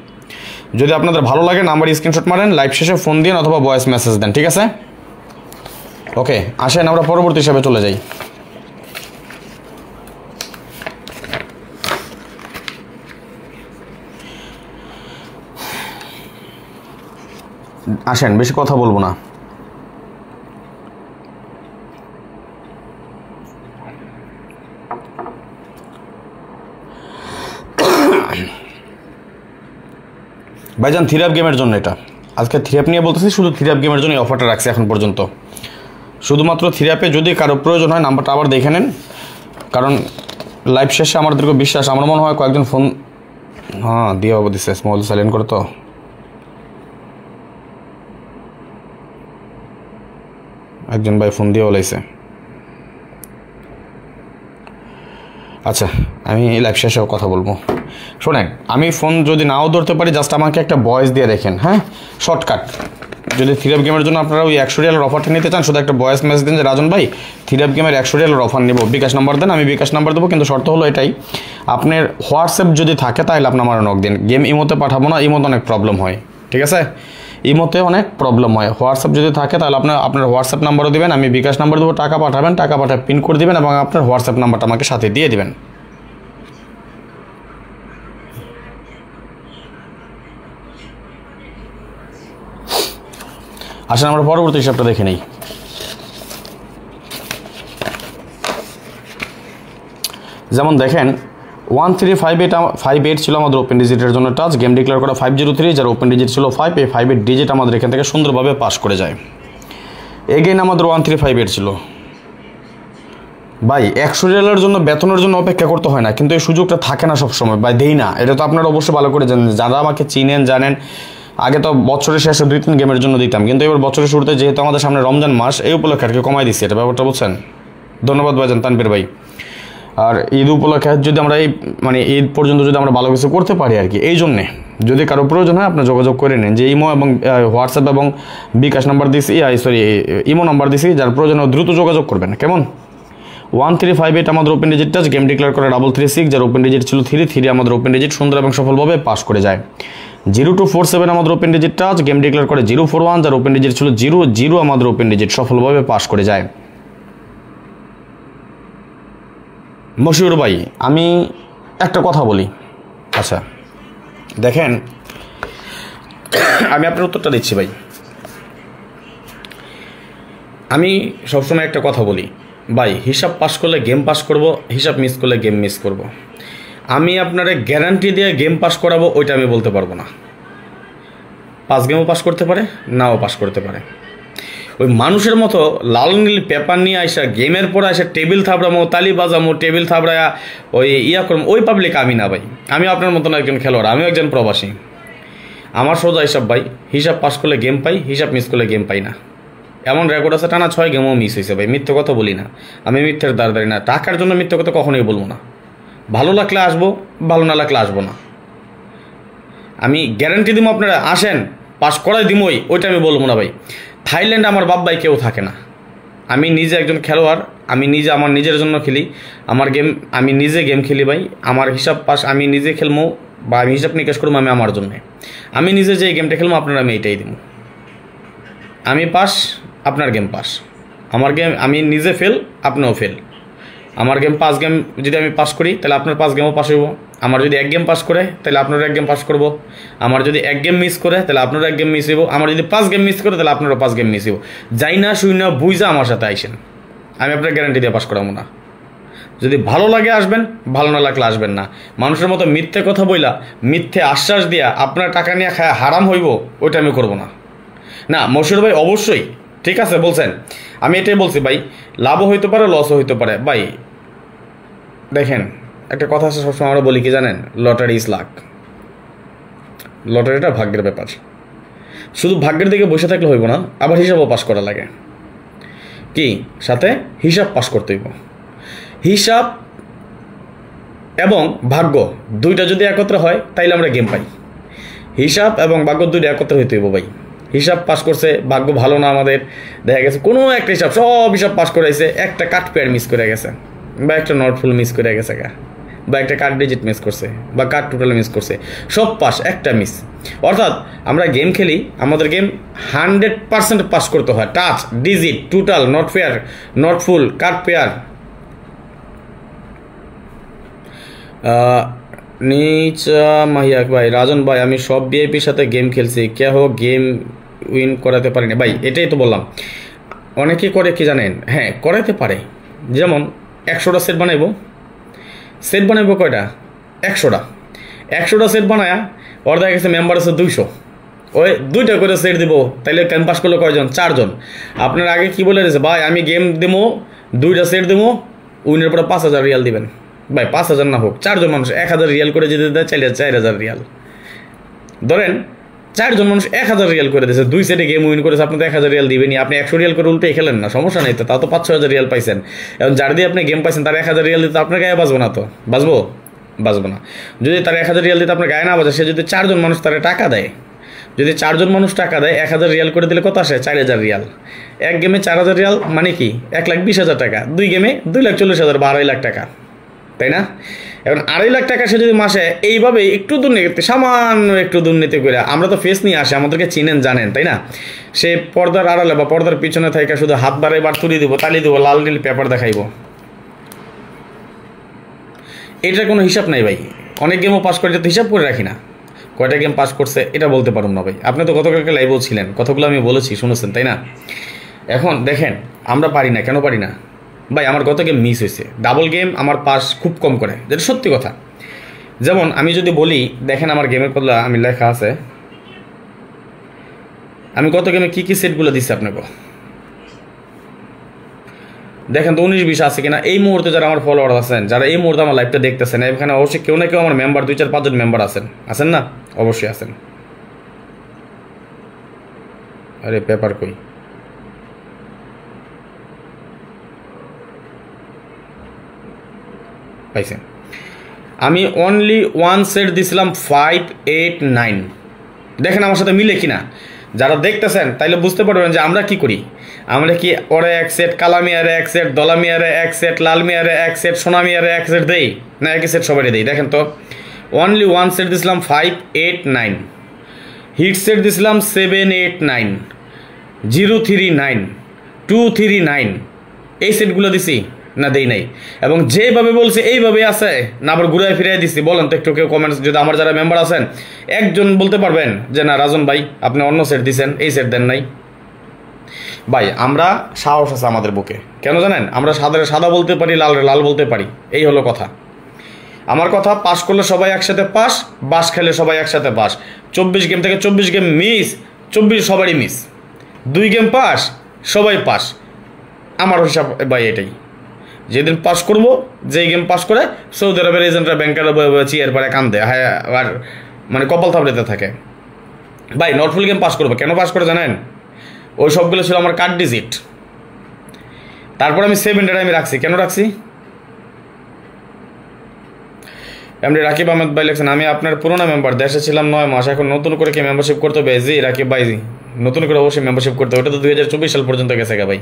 যদি আপনাদের ভালো লাগে নাম্বার স্ক্রিনশট মারেন, লাইভ শেষে ফোন দিন অথবা ভয়েস মেসেজ দেন, ঠিক আছে। ওকে, আসেন আমরা পরবর্তী হিসাবে চলে যাই। আসেন, বেশি কথা বলবো না। ভাইজান, থিরাপ গেমের জন্য এটা, আজকে থিরাপ নিয়ে বলতেছি, শুধু থিরাপ গেমের জন্য এই অফারটা রাখছি এখন পর্যন্ত। শুধুমাত্র থিরাপে যদি কারো প্রয়োজন হয় নাম্বারটা আবার দেখে নেন, কারণ লাইভ শেষে আমাদেরকে বিশ্বাস, আমার মনে হয় কয়েকজন ফোন দিয়ে বাবু দিচ্ছে, মোবাইল সাইলেন্ট করে তো। একজন ভাই ফোন দিয়ে বলাইছে। আচ্ছা, আমি লাইভ শেষেও কথা বলবো। শোনেন, আমি ফোন যদি নাও ধরতে পারি, জাস্ট আমাকে একটা ভয়েস দিয়ে দেখেন, হ্যাঁ, শর্টকাট। যদি থিরাপ গেমের জন্য আপনারা ওই 100 রিয়ালের অফারটা নিতে চান, শুধু একটা ভয়েস মেসেজ দিন যে রাজন ভাই থিরাপ গেমের 100 রিয়ালের অফার নিব, বিকাশ নাম্বার দেন, আমি বিকাশ নাম্বার দেবো। কিন্তু শর্ত হলো এটাই, আপনার হোয়াটসঅ্যাপ যদি থাকে তাহলে আপনি আমার নক দিন। গেম ইমোতে পাঠাবো না, ইমোতে অনেক প্রবলেম হয়। ঠিক আছে, ইমোতে অনেক প্রবলেম হয়। হোয়াটসঅ্যাপ যদি থাকে তাহলে আপনার হোয়াটসঅ্যাপ নাম্বারও দেবেন, আমি বিকাশ নাম্বার দেবো, টাকা পাঠাবেন, টাকা পাঠায় পিন করে দেবেন এবং আপনার হোয়াটসঅ্যাপ নাম্বারটা আমাকে সাথে দিয়ে দেবেন। আসলে আমরা পরবর্তী হিসাবটা দেখে নিই। যেমন দেখেন 1358 ছিল আমাদের ওপেন ডিজিটের জন্য টাচ, গেম ডিক্লেয়ার করা 503, যার ওপেন ডিজিট ছিল 5, এই 5 ডিজিট আমাদের এখান থেকে সুন্দরভাবে পাস করে যায়। এগেইন আমাদের 1358 ছিল। ভাই 100 রিয়ালের জন্য বেতনের জন্য অপেক্ষা করতে হয় না, কিন্তু এই সুযোগটা থাকে না সবসময়, ভাই দেই না, এটা তো আপনারা অবশ্যই ভালো করে জানেন, যারা আমাকে চিনেন জানেন। আগে তো বছরের শেষে 2-3 গেমের জন্য দিতাম, কিন্তু এবার বছরের শুরুতে যেহেতু আমাদের সামনে রমজান মাস, এই উপলক্ষে আর কি কমাই দিচ্ছি এটা, ব্যাপারটা বুঝছেন। ধন্যবাদ ভাইজান তানভীর ভাই। আর ঈদ উপলক্ষে যদি আমরা ঈদ পর্যন্ত যদি আমরা ভালো কিছু করতে পারি আর কি, এই জন্যে যদি কারো প্রয়োজন হয় আপনার যোগাযোগ করে নিন। যে ইমো এবং হোয়াটসঅ্যাপ এবং বিকাশ নাম্বার দিছি, ইমো নাম্বার দিছি, যার প্রয়োজন দ্রুত যোগাযোগ করবেন, কেমন। 1358 আমাদের open digit touch, game declare করে 336, যার ওপেন ডিজিট ছিল 3 আমাদের ওপেন ডিজিট সুন্দর এবং সফলভাবে পাস করে যায়। 0247 আমাদের open digit touch, game declare করে 041, যার ওপেন ডিজিট ছিল 0 আমাদের ওপেন ডিজিট সফলভাবে পাস করে যায়। মশিউর ভাই আমি একটা কথা বলি, আচ্ছা দেখেন আমি আপনার উত্তরটা দিচ্ছি ভাই। আমি সবসময় একটা কথা বলি ভাই, হিসাব পাস করলে গেম পাস করব, হিসাব মিস করলে গেম মিস করব। আমি আপনারে গ্যারান্টি দিয়ে গেম পাস করাবো ওইটা আমি বলতে পারবো না। 5 গেমও পাস করতে পারে, নাও পাস করতে পারে। ওই মানুষের মতো লাল নীল পেপার নিয়ে আসা গেমের পরে আসে টেবিল থাবড়ামো, তালি বাজামো, টেবিল থাবড়ায়া ওই করবো, ওই পাবলিক আমি না ভাই। আমি আপনার মতন একজন খেলোয়াড়, আমিও একজন প্রবাসী। আমার সোজা হিসাব ভাই, হিসাব পাস করলে গেম পাই, হিসাব মিস করলে গেম পাই না। এমন রেকর্ড আছে টানা 6 গেমও মিস হয়েছে ভাই। মিথ্যে কথা বলি না, আমি মিথ্যের দাঁড়াই না। টাকার জন্য মিথ্যে কথা কখনোই বলবো না। ভালো লাগলে আসবো, ভালো না লাগলে আসবো না। আমি গ্যারান্টি দিব আপনারা আসেন, পাস করাই দিমই, ওইটা আমি বলবো না ভাই। থাইল্যান্ডে আমার বাপ ভাই কেউ থাকে না। আমি নিজে একজন খেলোয়াড়, আমি নিজে আমার নিজের জন্য খেলি, আমার গেম আমি নিজে গেম খেলি ভাই। আমার হিসাব পাস আমি নিজে খেলবো বা আমি হিসাব নিকাশ করবো আমি আমার জন্যে। আমি নিজে যে গেমটা খেলবো আপনারা আমি এইটাই দিব। আমি পাস, আপনার গেম পাস। আমার গেম আমি নিজে ফেল, আপনিও ফেল। আমার গেম 5 গেম যদি আমি পাস করি তাহলে আপনার 5 গেমও পাস হইব। আমার যদি 1 গেম পাস করে তাহলে আপনারও 1 গেম পাস করব। আমার যদি 1 গেম মিস করে তাহলে আপনারও 1 গেম মিস হইব। আমার যদি 5 গেম মিস করে তাহলে আপনারও 5 গেম মিস হইব। যাই না শুই না বুঝা আমার সাথে আইসেন, আমি আপনার গ্যারান্টি দিয়ে পাস করাবো না। যদি ভালো লাগে আসবেন, ভালো না লাগলে আসবেন না। মানুষের মতো মিথ্যে কথা বইলা, মিথ্যে আশ্বাস দিয়া আপনার টাকা নিয়ে খায় হারাম হইব, ওইটা আমি করবো না। না মশিউর ভাই অবশ্যই ঠিক আছে বলছেন, আমি এটাই বলছি ভাই, লাভও হইতে পারে লসও হইতে পারে ভাই। দেখেন একটা কথা আছে সবসময় আমরা বলি কি জানেন, লটারি ইজ লাক। লটারিটা ভাগ্যের ব্যাপার। শুধু ভাগ্যের দিকে বসে থাকলে হইব না, আবার হিসাবও পাস করা লাগে। কি সাথে হিসাব পাস করতে হইব। হিসাব এবং ভাগ্য দুইটা যদি একত্রে হয় তাইলে আমরা গেম পাই। হিসাব এবং ভাগ্য দুইটা একত্রে হইতে হইব ভাই। হিসাব পাস করছে, ভাগ্য ভালো না আমাদের, দেখা গেছে কোনো একটা হিসাব সব হিসাব পাস করাইছে, একটা কাট পেয়ার মিস করে গেছে বা একটা নট ফুল মিস করে গেছে বা একটা কাট ডিজিট মিস করছে বা কাট টোটাল মিস করছে, সব পাস, একটা মিস। অর্থাৎ আমরা গেম খেলি, আমাদের গেম 100% পাস করতে হয়। Touch, digit, total, not pair, not full, cut pair. নিচা মাহিয়া ভাই, রাজন ভাই আমি সব ভিআইপির সাথে গেম খেলছি, কে হোক গেম উইন করাতে পারিনি ভাই। এটাই তো বললাম, অনেকে করে কি জানেন, হ্যাঁ করাতে পারে। যেমন 100টা সেট বানাইবো, সেট বানাইবো কয়টা, 100টা সেট বানায়া ওর দেখা গেছে মেম্বার আছে 200, ওই 2টা করে সেট দিব, তাইলে ক্যাম্পাস করলো কয়জন, 4 জন। আপনার আগে কি বলে দিয়েছে ভাই, আমি গেম দেবো 2টা সেট দেবো, উইনের পরে 5000 রিয়াল দিবেন। ভাই 5000 না হোক, 4 জন মানুষ 1000 রিয়াল করে যেতে দেয়, চাইলে 4000 রিয়াল ধরেন। 4 জন মানুষ 1000 রিয়াল করে দিয়েছে, 2 সেটে গেম উইন করেছে, আপনি তো 1000 রিয়াল দিবেনি। আপনি 100 রিয়াল করে উল্টে খেলেন না, সমস্যা নেই তো, তাও তো 5-6000 রিয়াল পাইছেন। এবং যার দিয়ে আপনি গেম পাইছেন তার 1000 রিয়াল দিতে আপনার গায়ে বাঁচবো না তো, বাঁচবো না। যদি তার 1000 রিয়াল দিতে আপনার গায়ে না বাজে, সে যদি 4 জন মানুষ তারা টাকা দেয়, যদি 4 জন মানুষ টাকা দেয়, 1000 রিয়াল করে দিলে কত আসে, 4000 রিয়াল। এক গেমে 4000 রিয়াল মানে কি 1,20,000 টাকা, 2 গেমে 2,40,000 বা 2.5 লাখ টাকা। তাই না? এখন 2.5 লাখ টাকা সে যদি মাসে এইভাবে একটু দুর্নীতি, সামান্য একটু দুর্নীতি করে, আমরা তো ফেস নিয়ে আসি, আমাদেরকে চিনেন জানেন, তাই না? সে পর্দার আড়ালে বা পর্দার পিছনে থেকে শুধু হাত বাড়াই বার তুলি দিব, তালি দিব, লাল নীল পেপার দেখাইব, এটার কোনো হিসাব নাই ভাই। অনেক গেমও পাস করে, তো হিসাব করে রাখি না, কয়টা গেম পাস করছে এটা বলতে পারুন না ভাই। আপনি তো গতকালকে লাইভও ছিলেন, কথাগুলো আমি বলেছি, শুনেছেন, তাই না? এখন দেখেন আমরা পারি না, কেন পারি না ভাই? আমার গত গেম মিস হয়েছে, ডাবল গেম আমার পাস খুব কম করে, যেটা সত্যি কথা। যেমন আমি যদি বলি, দেখেন আমার গেমের কথা আমি লেখা আছে, আমি গত গেমে কী কী সেটগুলো দিচ্ছি আপনাকে দেখেন তো, 19-20 আছে কিনা। এই মুহূর্তে যারা আমার ফলোয়ার আছেন, যারা এই মুহূর্তে আমার লাইভটা দেখতেছেন, এখানে অবশ্যই কেউ না কেউ আমার মেম্বার, 2-4-5 জন মেম্বার আছেন না? অবশ্যই আছেন। আরে পেপার কই? পাইছেন? আমি অনলি 1 সেট দিছিলাম 589। দেখেন আমার সাথে মিলে কিনা। যারা দেখতেছেন তাইলে বুঝতে পারবেন যে আমরা কি করি। আমরা কি ওরে 1 সেট, কালামিয়ারে 1 সেট, দলামিয়ারে 1 সেট, লালমিয়ারে 1 সেট, সোনামিয়ারে 1 সেট দেই না? একই সেট সবাই দেই। দেখেন তো, অনলি 1 সেট দিছিলাম 589, হিট সেট দিছিলাম 789, 039, 239, এই সেটগুলো দিছি না? দেই নাই। এবং যেভাবে বলছে এইভাবে আছে না, আবার ঘুরাই ফিরাই দিছি? বলেন তো একটু কেউ কমেন্টস, যদি আমার যারা মেম্বার আছেন একজন বলতে পারবেন যে না রাজন ভাই আপনি অন্য সেট দিছেন, এই সেট দেন নাই? ভাই আমরা সাহস আছে আমাদের বুকে, কেন জানেন? আমরা সাদা বলতে পারি, লাল বলতে পারি, এই হলো কথা। আমার কথা, পাস করলে সবাই একসাথে পাস, বাস খেলে সবাই একসাথে পাস। 24 গেম থেকে 24 গেম মিস, 24 সবারই মিস। 2 গেম পাস, সবাই পাস। আমার হিসাব ভাই এটাই। যেদিন পাস করব, যেই গেম পাস করে সৌদি আরবের এজেন্টরা ব্যাংকের চিয়ার পরে কান্দে, হ্যাঁ, আর মানে কপাল থাপড়েতে থাকে। ভাই নটফুল গেম পাস করবো, কেন পাস করে জানেন? ওই সবগুলো ছিল আমার কার্ড ডিজিট। তারপর আমি 700 আমি রাখছি, কেন রাখছি? এমনি রাকিব আহমেদ ভাই লেখছেন, আমি আপনার পুরোনো মেম্বার, দেশে ছিলাম 9 মাস, এখন নতুন করে কি মেম্বারশিপ করতে হবে? জি রাকিব ভাই, নতুন করে অবশ্যই মেম্বারশিপ করতে হবে, ওটা তো 2024 সাল পর্যন্ত গেছে গা ভাই।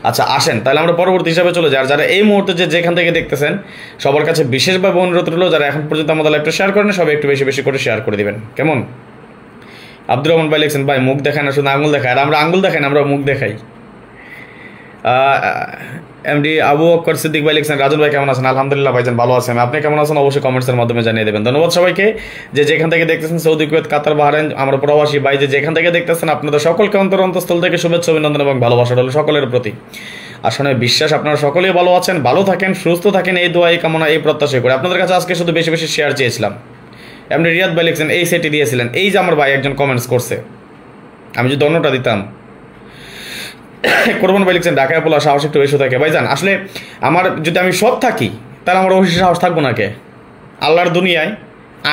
আচ্ছা আসেন তাহলে আমরা পরবর্তী হিসাবে চলে যাই। আর যারা এই মুহূর্তে যেখান থেকে দেখতেছেন সবার কাছে বিশেষভাবে অনুরোধ রইল, যারা এখন পর্যন্ত আমাদের লাইভটা শেয়ার করেন সবাই একটু বেশি বেশি করে শেয়ার করে দিবেন, কেমন? আব্দুর রহমান ভাই লিখছেন, ভাই মুখ দেখায় না, শুধু আঙুল দেখায়। আর আমরা আঙুল দেখাই না, আমরা মুখ দেখাই। এমডি আবু বকর সিদ্দিক ভাই লিখছেন, রাজুল ভাই কেমন আছেন? আলহামদুলিল্লাহ ভাইজান ভালো আছেন, আপনি কেমন আছেন? অবশ্যই কমেন্টসের মাধ্যমে জানিয়ে দেবেন। ধন্যবাদ সবাইকে যে যেখান থেকে দেখতেছেন, সৌদি, কুয়েত, কাতার, বাহরাইন, আমরা প্রবাসী ভাই যে যেখান থেকে দেখতেছেন, আপনাদের সকলকে অন্তরস্থল থেকে শুভেচ্ছা, অভিনন্দন এবং ভালোবাসা রইল সকলের প্রতি। আসলে বিশ্বাস আপনারা সকলেই ভালো আছেন, ভালো থাকেন, সুস্থ থাকেন, এই দোয়া, এই কামনা, এই প্রত্যাশা করে আপনাদের কাছে আজকে শুধু বেশি বেশি শেয়ার চেয়েছিলাম। এমনি রিয়াদ ভাই লিখছেন, এই সেটটি দিয়েছিলেন। এই যে আমার ভাই একজন কমেন্টস করছে, আমি যদি অন্যটা দিতাম। কোরবান ভাই লিখছেন, ঢাকায় পোলা সাহস একটু বেশি থাকে। ভাইজান আসলে আমার যদি আমি সৎ থাকি তাহলে আমার অবশ্যই সাহস থাকবো না। কে আল্লাহর দুনিয়ায়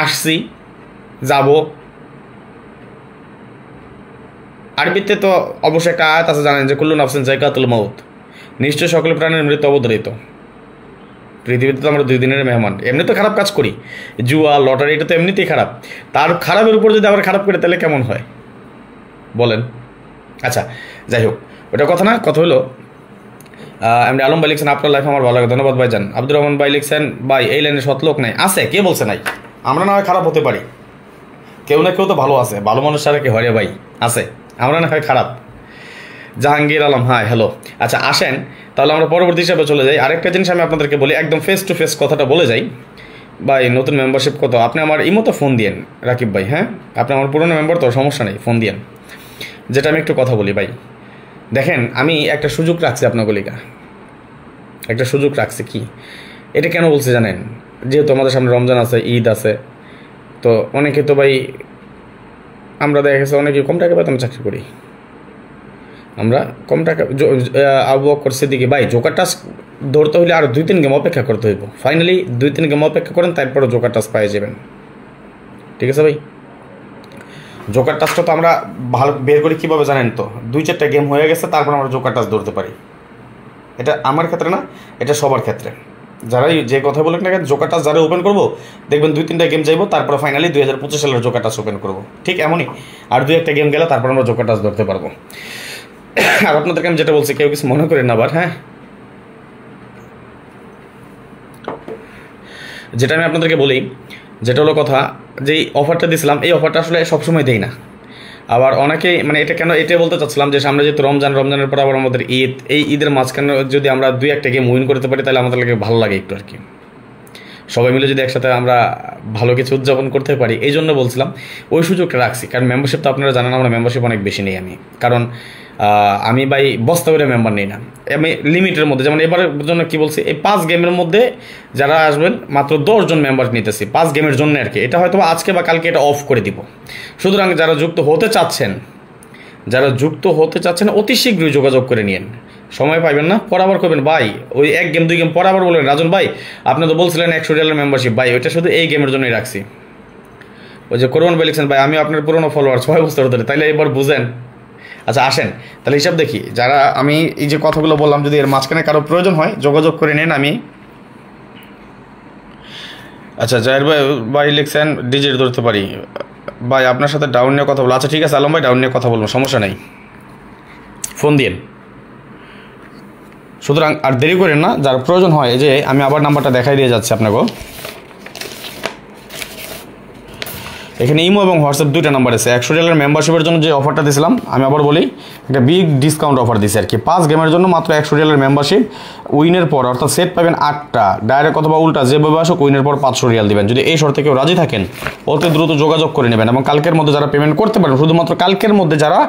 আসছি, যাব। আরবিতে তো অবশ্যই একটা আয়াত আছে, জানেন যে কুল্লু নাফসিন যায়কাতুল মাউত, নিশ্চয় সকল প্রাণীর মৃত্যু অবধারিত। পৃথিবীতে তো আমরা 2 দিনের মেহমান। এমনি তো খারাপ কাজ করি, জুয়া, লটারি, এটা তো এমনিতেই খারাপ। তার খারাপের উপর যদি আবার খারাপ করে তাহলে কেমন হয় বলেন? আচ্ছা যাই হোক, ওটা কথা না, কথা হলো এমনি আলম ভাই লিখছেন, আপনার লাইফ আমার ভালো লাগে, ধন্যবাদ ভাইজান। আব্দুর রহমান ভাই লিখছেন, ভাই এই লাইনে সৎ লোক নাই। আছে, কে বলছে নাই? আমরা না হয় খারাপ হতে পারি, কেউ না কেউ তো ভালো আছে, ভালো মানুষ ছাড়া কি হয় ভাই? আছে, আমরা না হয় খারাপ। জাহাঙ্গীর আলম, হ্যাঁ হ্যালো। আচ্ছা আসেন তাহলে আমরা পরবর্তী হিসাবে চলে যাই। আরেকটা জিনিস আমি আপনাদেরকে বলি, একদম ফেস টু ফেস কথাটা বলে যাই। ভাই নতুন মেম্বারশিপ কত? আপনি আমার ইমোতে ফোন দিয়েন রাকিব ভাই, হ্যাঁ আপনি আমার পুরোনো মেম্বার তো, সমস্যা নেই, ফোন দিয়েন। যেটা আমি একটু কথা বলি ভাই, দেখেন আমি একটা সুযোগ রাখছি আপনাগুলিকা, একটা সুযোগ রাখছি। কি এটা কেন বলছি জানেন? যেহেতু আমাদের সামনে রমজান আছে, ঈদ আছে, তো অনেকে তো ভাই, আমরা দেখা গেছে অনেকে কম টাকা বেতন চাকরি করি, আমরা কম টাকা। আবু বকর সিদ্দিকী ভাই, জোকার টাস্ক ধরতে হলে আর 2-3 গেম অপেক্ষা করতে হইব। ফাইনালি 2-3 গেম অপেক্ষা করেন, তারপরে জোকার টাস্ক পাই যাবেন, ঠিক আছে ভাই? জোকার টাস্কটা তো আমরা ভালো বের করি কীভাবে জানেন তো? 2-4টা গেম হয়ে গেছে, তারপর আমরা জোকার টাস্ক ধরতে পারি। এটা আমার ক্ষেত্রে না, এটা সবার ক্ষেত্রে। যারাই যে কথা বলেন না কেন, জোকার টাস্ক যারা ওপেন করবো দেখবেন 2-3টা গেম যাইবো, তারপরে ফাইনালি 2025 সালের জোকার টাস্ক ওপেন করবো। ঠিক এমনই আর 2-1টা গেম গেলে তারপর আমরা জোকার টাস্ক ধরতে পারবো। আর আপনাদেরকে আমি যেটা বলছি, কেউ কিছু মনে করেন না আবার, হ্যাঁ যেটা আমি আপনাদেরকে বলি, যেটা হলো কথা, যে অফারটা দিয়েছিলাম এই অফারটা আসলে সবসময় দেই না। আবার অনেকেই মানে এটা কেন এটাই বলতে চাচ্ছিলাম যে সামনে যেহেতু রমজানের পর আবার আমাদের ঈদ, এই ঈদের মাঝখানে যদি আমরা 2-1টা গেম উইন করতে পারি তাহলে আমাদের লাগে ভালো লাগে একটু আর কি, সবাই মিলে যদি একসাথে আমরা ভালো কিছু উদযাপন করতে পারি, এই জন্য বলছিলাম ওই সুযোগটা রাখছি। কারণ মেম্বারশিপ তো আপনারা জানেন আমরা মেম্বারশিপ অনেক বেশি নেই আমি, কারণ আমি ভাই বস্তা করে মেম্বার নিই না, আমি লিমিটের মধ্যে। যেমন এবারের জন্য কি বলছি, এই 5 গেমের মধ্যে যারা আসবেন মাত্র 10 জন মেম্বার নিতেছি 5 গেমের জন্য আর কি। এটা হয়তো আজকে বা কালকে এটা অফ করে দিব। সুতরাং যারা যুক্ত হতে চাচ্ছেন অতি শীঘ্রই যোগাযোগ করে নিন, সময় পাইবেন না পর আবার করবেন ভাই ওই 1 গেম 2 গেম পর আবার বলবেন রাজন ভাই আপনি তো বলছিলেন 100 রিয়ালের মেম্বারশিপ, ভাই ওইটা শুধু এই গেমের জন্যই রাখছি। ওই যে করোন ভাই লিখছেন ভাই আমি আপনার পুরোনো ফলোয়ার 6 বছর ধরে, তাইলে এবার বুঝেন। আচ্ছা আসেন তাহলে হিসাব দেখি, যারা আমি এই যে কথাগুলো বললাম যদি এর মাঝখানে কারো প্রয়োজন হয় যোগাযোগ করে নেন। আমি আচ্ছা জাহির ভাই লিখছেন ডিজিট ধরতে পারি ভাই, আপনার সাথে ডাউন নিয়ে কথা বলবো। আচ্ছা ঠিক আছে আলম ভাই, ডাউন নিয়ে কথা বলবো, সমস্যা নেই, ফোন দিন। সুতরাং আর দেরি করেন না, যার প্রয়োজন হয় যে আমি আবার নাম্বারটা দেখাই দিয়ে যাচ্ছি আপনাকে। এখানে ইমো এবং হোয়াটসঅ্যাপ 2টা নাম্বার আছে। 100 রিয়ালের মেম্বারশিপের জন্য যে অফারটা দিয়েছিলাম আমি আবার বলি, একটা বিগ ডিসকাউন্ট অফার দিয়েছি আর কি। 5 গেমের জন্য মাত্র 100 রিয়ালের মেম্বারশিপ, উইনের পর অর্থাৎ সেট পাবেন 8টা, ডাইরেক্ট অথবা উল্টা যেভাবে আসুক উইনের পর 500 রিয়াল দিবেন। যদি এই শর্তে কেউ রাজি থাকেন অতি দ্রুত যোগাযোগ করে নেবেন, এবং কালকের মধ্যে যারা পেমেন্ট করতে পারবেন, শুধুমাত্র কালকের মধ্যে যারা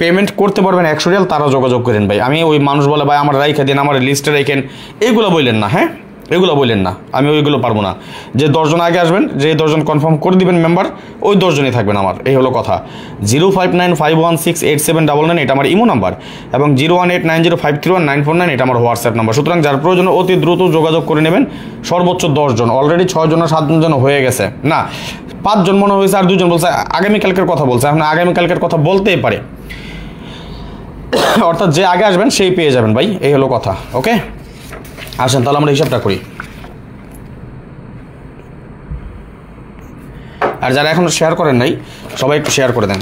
পেমেন্ট করতে পারবেন 100 রিয়াল তারা যোগাযোগ করেন ভাই। আমি ওই মানুষ বলে ভাই আমার রাইখা দিন, আমার লিস্টে রাখেন, এইগুলো বললেন না, হ্যাঁ এগুলো বললেন না, আমি ওইগুলো পারবো না। যে 10 জন আগে আসবেন, যে 10 জন কনফার্ম করে দিবেন মেম্বার, ওই 10 জনই থাকবেন আমার, এই হলো কথা। 05951687999 এটা আমার ইমো নাম্বার, এবং 01890531949 এটা আমার হোয়াটসঅ্যাপ নাম্বার। সুতরাং যার প্রয়োজন অতি দ্রুত যোগাযোগ করে নেবেন। সর্বোচ্চ 10 জন, অলরেডি 6 জন 7 জন হয়ে গেছে, না 5 জন মনে হয়েছে, আর 2 জন বলছে আগামীকালকের কথা বলছে। এখন আগামীকালকের কথা বলতেই পারে, অর্থাৎ যে আগে আসবেন সেই পেয়ে যাবেন ভাই, এই হলো কথা। ওকে আসেন তাহলে আমরা হিসাবটা করি। আর যারা এখন শেয়ার করেন নাই সবাই একটু শেয়ার করে দেন।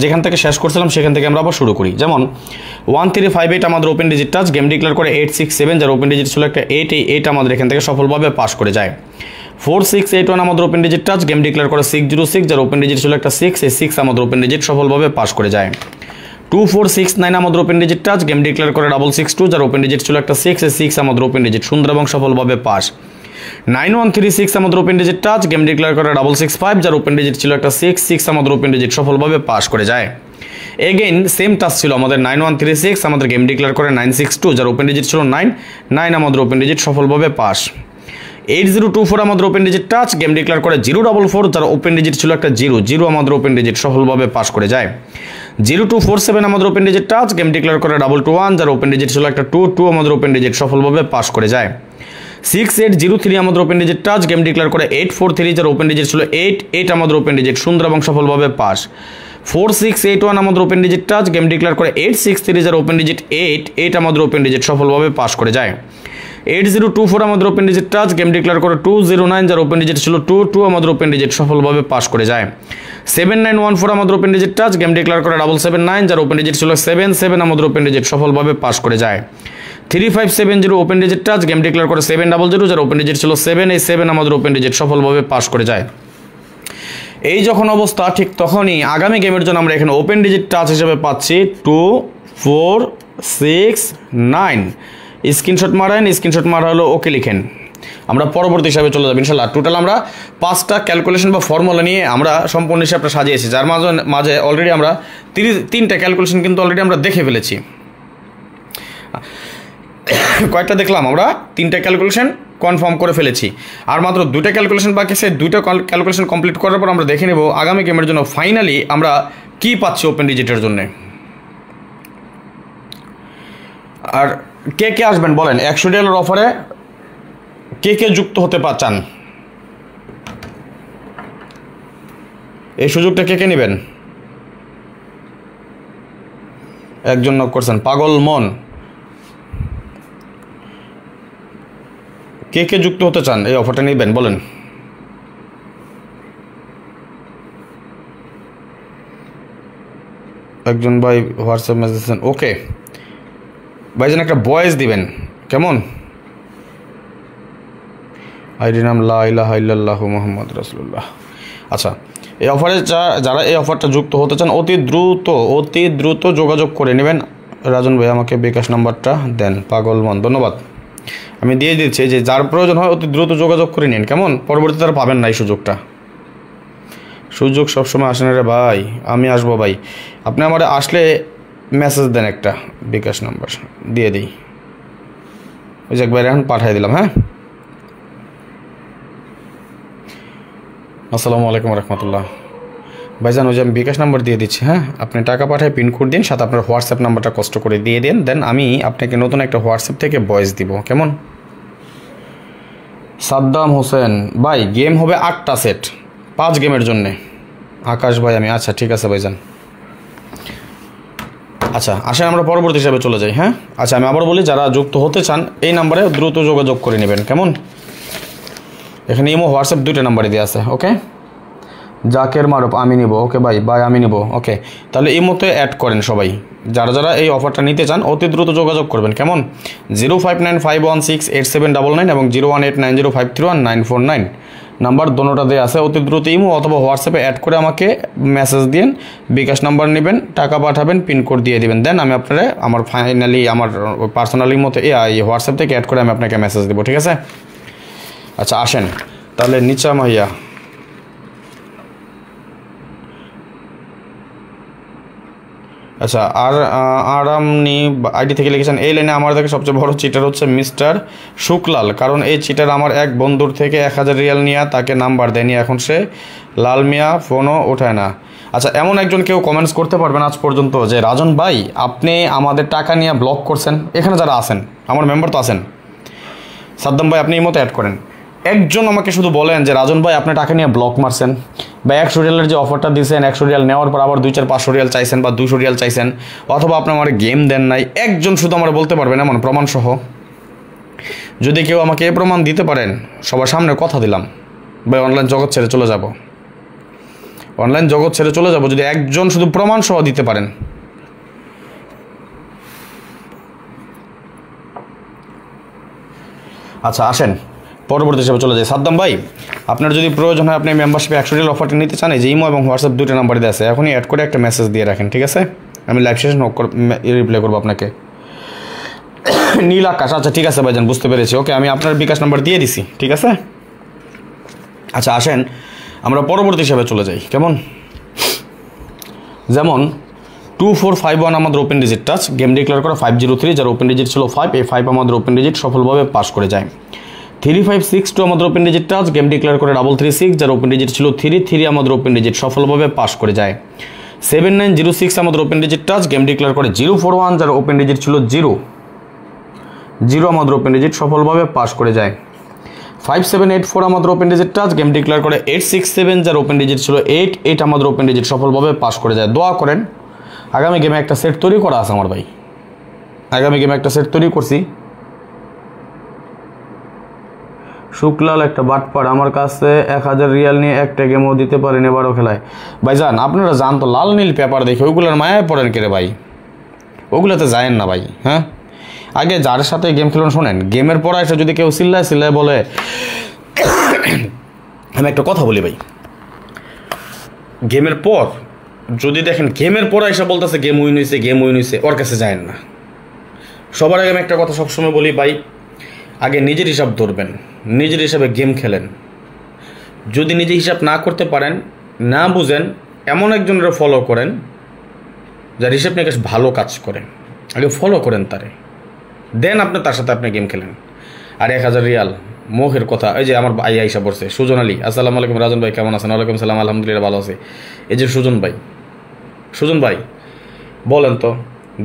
যেখান থেকে শেষ করছিলাম সেখান থেকে আমরা আবার শুরু করি। যেমন 1358 আমাদের open digit touch, game declare করে 867, যার ওপেন ডিজিট ছিল একটা 8, এই 8 আমাদের এখান থেকে সফলভাবে পাস করে যায়। 4681 আমাদের open digit touch, game declare করে 606, যার ওপেন ডিজিট ছিল একটা 6, এই 6 আমাদের ওপেন ডিজিট সফলভাবে পাস করে যায়। 2469 আমাদের open digit touch, game declare করে 662, যার ওপেন ডিজিট ছিল একটা 6, এই 6 আমাদের ওপেন ডিজিট সুন্দর এবং সফলভাবে পাস। 9136 আমাদের open digit touch, game declare করে 665, যার ওপেন ডিজিট ছিল একটা 6 আমাদের ওপেন ডিজিট সফলভাবে পাস করে যায়। এগেইন সেম টাচ ছিল আমাদের 9136, আমাদের গেম ডিক্লেয়ার করে 962, যার ওপেন ডিজিট ছিল 9 আমাদের ওপেন ডিজিট সফলভাবে পাস। 8024 আমাদের open digit touch, game declare করে 044, যার ওপেন ডিজিট ছিল একটা 0 আমাদের ওপেন ডিজিট সফলভাবে পাস করে যায়। 0247 আমাদের open digit touch, game declare করে 221, যার ওপেন ডিজিট ছিল একটা 2 আমাদের ওপেন ডিজিট সফলভাবে পাস করে যায়। 6803 আমাদের open digit touch, game declare করে 843, যার ওপেন ডিজিট ছিল 8 আমাদের ওপেন ডিজিট সুন্দর এবং সফলভাবে পাস। 4681 আমাদের open digit touch, game declare করে 863, যার ওপেন ডিজিট 8 আমাদের ওপেন ডিজিট সফলভাবে পাস করে যায়। 8024 আমাদের open digit touch, game declare করে 209, যার ওপেন ডিজিট ছিল 2 আমাদের ওপেন ডিজিট সফলভাবে পাস করে যায়। 7914 আমাদের open digit touch, game declare করে 779, যার ওপেন ডিজিট ছিল 7 আমাদের ওপেন ডিজিট সফলভাবে পাস করে যায়। 3570 open digit touch, game declare করে 700, যার ওপেন ডিজিট ছিল 7, এই 7 আমাদের ওপেন ডিজিট সফলভাবে পাস করে যায়। এই যখন অবস্থা ঠিক তখনই আগামী গেমের জন্য আমরা এখানে ওপেন ডিজিট টাচ হিসেবে পাচ্ছি 2469। স্ক্রিনশট মারেন, স্ক্রিনশট মারা হলো ওকে লিখেন, আমরা পরবর্তী হিসাবে চলে যাবো ইনশাল্লাহ। টোটাল আমরা 5টা ক্যালকুলেশন বা ফর্মুলা নিয়ে আমরা সম্পূর্ণ হিসাবটা সাজিয়েছি, যার মাঝে অলরেডি আমরা 3টা ক্যালকুলেশন কিন্তু অলরেডি আমরা দেখে ফেলেছি। কয়েকটা দেখলাম, আমরা 3টা ক্যালকুলেশন কনফার্ম করে ফেলেছি, আর মাত্র 2টা ক্যালকুলেশন বাকি আছে। 2টা ক্যালকুলেশন কমপ্লিট করার পর আমরা দেখে নেব আগামী গেমের জন্য ফাইনালি আমরা কি পাচ্ছি ওপেন ডিজিটের জন্য। আর কে আসবেন বলেন, 100 রিয়ালের অফারে কে যুক্ত হতে চান, এই সুযোগটা কে নেবেন? একজন নক করছেন পাগল মন, কে যুক্ত হতে চান এই অফারটা নেবেন বলেন। একজন ভাই হোয়াটসঅ্যাপ মেসেজ, ওকে ভাইজান একটা ভয়েস দিবেন কেমন? আইডি নাম লা ইলাহা ইল্লাল্লাহু মুহাম্মাদুর রাসূলুল্লাহ। আচ্ছা, এই অফারে যারা এই অফারটা যুক্ত হতে চান অতি দ্রুত যোগাযোগ করে নেবেন। রাজন ভাই আমাকে বিকাশ নাম্বারটা দেন। পাগল মন, ধন্যবাদ, আমি দিয়ে দিচ্ছি। যে যার প্রয়োজন হয় অতি দ্রুত যোগাযোগ করে নিন কেমন? পরবর্তীতে আর পাবেন না এই সুযোগটা। সুযোগ সবসময় আসে না রে ভাই, আমি আসবো ভাই। আপনি আমার আসলে মেসেজ দেন, একটা বিকাশ নাম্বার দিয়ে দিই। ওই যে একবার এখন পাঠিয়ে দিলাম। হ্যাঁ, আসসালামু আলাইকুম রহমতুল্লাহ। ভাইজান ওই যে আমি বিকাশ নাম্বার দিয়ে দিচ্ছি। হ্যাঁ, আপনি টাকা পাঠায় পিনকোড দিন, সাথে আপনার হোয়াটসঅ্যাপ নাম্বারটা কষ্ট করে দিয়ে দেন। দেন আমি আপনাকে নতুন একটা হোয়াটসঅ্যাপ থেকে ভয়েস দিব কেমন? সাদ্দাম হোসেন ভাই, গেম হবে 8টা সেট, 5 গেমের জন্যে। আকাশ ভাই আমি, আচ্ছা ঠিক আছে ভাইজান। আচ্ছা আসেন আমরা পরবর্তী হিসাবে চলে যাই। হ্যাঁ, আচ্ছা আমি আবার বলি, যারা যুক্ত হতে চান এই নাম্বারে দ্রুত যোগাযোগ করে নেবেন কেমন? এখানে ইমো হোয়াটসঅ্যাপ 2টা নাম্বারই দেওয়া আছে। ওকে, জাকের মারুফ আমি নিব। ওকে ভাই আমি নিব। ওকে, তাহলে ইমোতে অ্যাড করেন সবাই। যারা এই অফারটা নিতে চান অতি দ্রুত যোগাযোগ করবেন কেমন? 0595168799 এবং 0189053199 নাম্বার দোনোটা দেওয়া আছে। অতি দ্রুত ইমো অথবা হোয়াটসঅ্যাপে অ্যাড করে আমাকে মেসেজ দিন, বিকাশ নাম্বার নেবেন, টাকা পাঠাবেন, পিনকোড দিয়ে দিবেন। দেন আমি আপনারা আমার ফাইনালি আমার পার্সোনালি মতো এই হোয়াটসঅ্যাপ থেকে অ্যাড করে আমি আপনাকে মেসেজ দেবো, ঠিক আছে? আচ্ছা আসেন তাহলে নিচা মাইয়া। আচ্ছা, আর আরামনি আইডি থেকে লিখেছেন, এই লাইনে আমার থেকে সবচেয়ে বড় চিটার হচ্ছে মিস্টার শুকলাল, কারণ এই চিটার আমার এক বন্ধুর থেকে 1000 রিয়াল নিয়ে তাকে নাম্বার দেয়নি, এখন সে লাল মিয়া ফোনও ওঠায় না। আচ্ছা, এমন একজন কেউ কমেন্টস করতে পারবেন আজ পর্যন্ত যে রাজন ভাই আপনি আমাদের টাকা নিয়ে ব্লক করছেন? এখানে যারা আছেন আমার মেম্বার তো আছেন, সাদ্দাম ভাই আপনি এই মতো অ্যাড করেন। একজন আমাকে শুধু বলেন যে রাজন ভাই আপনি টাকা নিয়ে ব্লক মারছেন বা 100 রিয়ালের যে অফারটা দিয়েছেন 100 রিয়াল নেওয়ার পর আবার 2-4-500 রিয়াল চাইছেন বা 200 রিয়াল চাইছেন, অথবা আপনি আমার গেম দেন নাই, একজন শুধু আমার বলতে পারবেন এমন প্রমাণ সহ। যদি কেউ আমাকে এই প্রমাণ দিতে পারেন, সবার সামনে কথা দিলাম ভাই অনলাইন জগৎ ছেড়ে চলে যাব, অনলাইন জগৎ ছেড়ে চলে যাব যদি একজন শুধু প্রমাণ সহ দিতে পারেন। আচ্ছা আসেন পরবর্তী হিসেবে চলে যায়। সাদ্দাম ভাই আপনার যদি প্রয়োজন হয় আপনি মেম্বারশিপে 100 রিয়াল অফারটা নিতে চান, এই যে ইমো এবং হোয়াটসঅ্যাপ 2টা নাম্বারই আছে, এখনই অ্যাড করে একটা মেসেজ দিয়ে রাখেন, ঠিক আছে? আমি লাইভ সেশন রিপ্লাই করবো আপনাকে। নীল আকাশ, আচ্ছা ঠিক আছে ভাইজান বুঝতে পেরেছি। ওকে, আমি আপনার বিকাশ নাম্বার দিয়ে দিছি, ঠিক আছে? আচ্ছা আসেন আমরা পরবর্তী হিসাবে চলে যাই কেমন? যেমন 2451 আমাদের open digit touch, game declare করা 503, যার ওপেন ডিজিট ছিল 5, এই 5 আমাদের ওপেন ডিজিট সফলভাবে পাস করে যায়। 3562 আমাদের open digit touch, game declare করে 336, যার ওপেন ডিজিট ছিল 3 আমাদের ওপেন ডিজিট সফলভাবে পাস করে যায়। 7906 আমাদের open digit touch, game declare করে 041, যার ওপেন ডিজিট ছিল 0 আমাদের ওপেন ডিজিট সফলভাবে পাস করে যায়। 5784 আমাদের open digit touch, game declare করে 867, যার ওপেন ডিজিট ছিল 8 আমাদের ওপেন ডিজিট সফলভাবে পাস করে যায়। দোয়া করেন, আগামী গেমে একটা সেট তৈরি করা আছে আমার ভাই, আগামী গেমে একটা সেট তৈরি করছি। শুক্লাল একটা বাটপার, আমার কাছে 1000 রিয়াল নিয়ে একটা গেমও দিতে পারেন এবারও খেলায়। ভাইজান আপনারা জান তো লাল নীল পেপার দেখে ওইগুলোর মায়ায় পড়েন কেরে ভাই, ওগুলোতে যায়েন না ভাই। হ্যাঁ, আগে যার সাথে গেম খেলুন, শোনেন গেমের পর এসে যদি কেউ চিল্লায় বলে, আমি একটা কথা বলি ভাই, গেমের পর যদি দেখেন গেমের পর এসে বলতেছে গেম উইন হয়েছে, ওর কাছে যায়েন না। সবার আগে আমি একটা কথা সবসময় বলি ভাই, আগে নিজের হিসাব ধরবেন, নিজের হিসাবে গেম খেলেন। যদি নিজে হিসাব না করতে পারেন, না বুঝেন, এমন একজনের ফলো করেন যার হিসাব নিকাশ ভালো কাজ করে, আগে ফলো করেন তারে, দেন আপনি তার সাথে আপনি গেম খেলেন। আর 1000 রিয়াল মোহের কথা, এই যে আমার ভাই আইসা পড়ছে সুজন আলী, আসসালামু আলাইকুম রাজন ভাই কেমন আছেন? ওয়ালাইকুম সালাম, আলহামদুলিল্লাহ ভালো আছে। এই যে সুজন ভাই বলেন তো,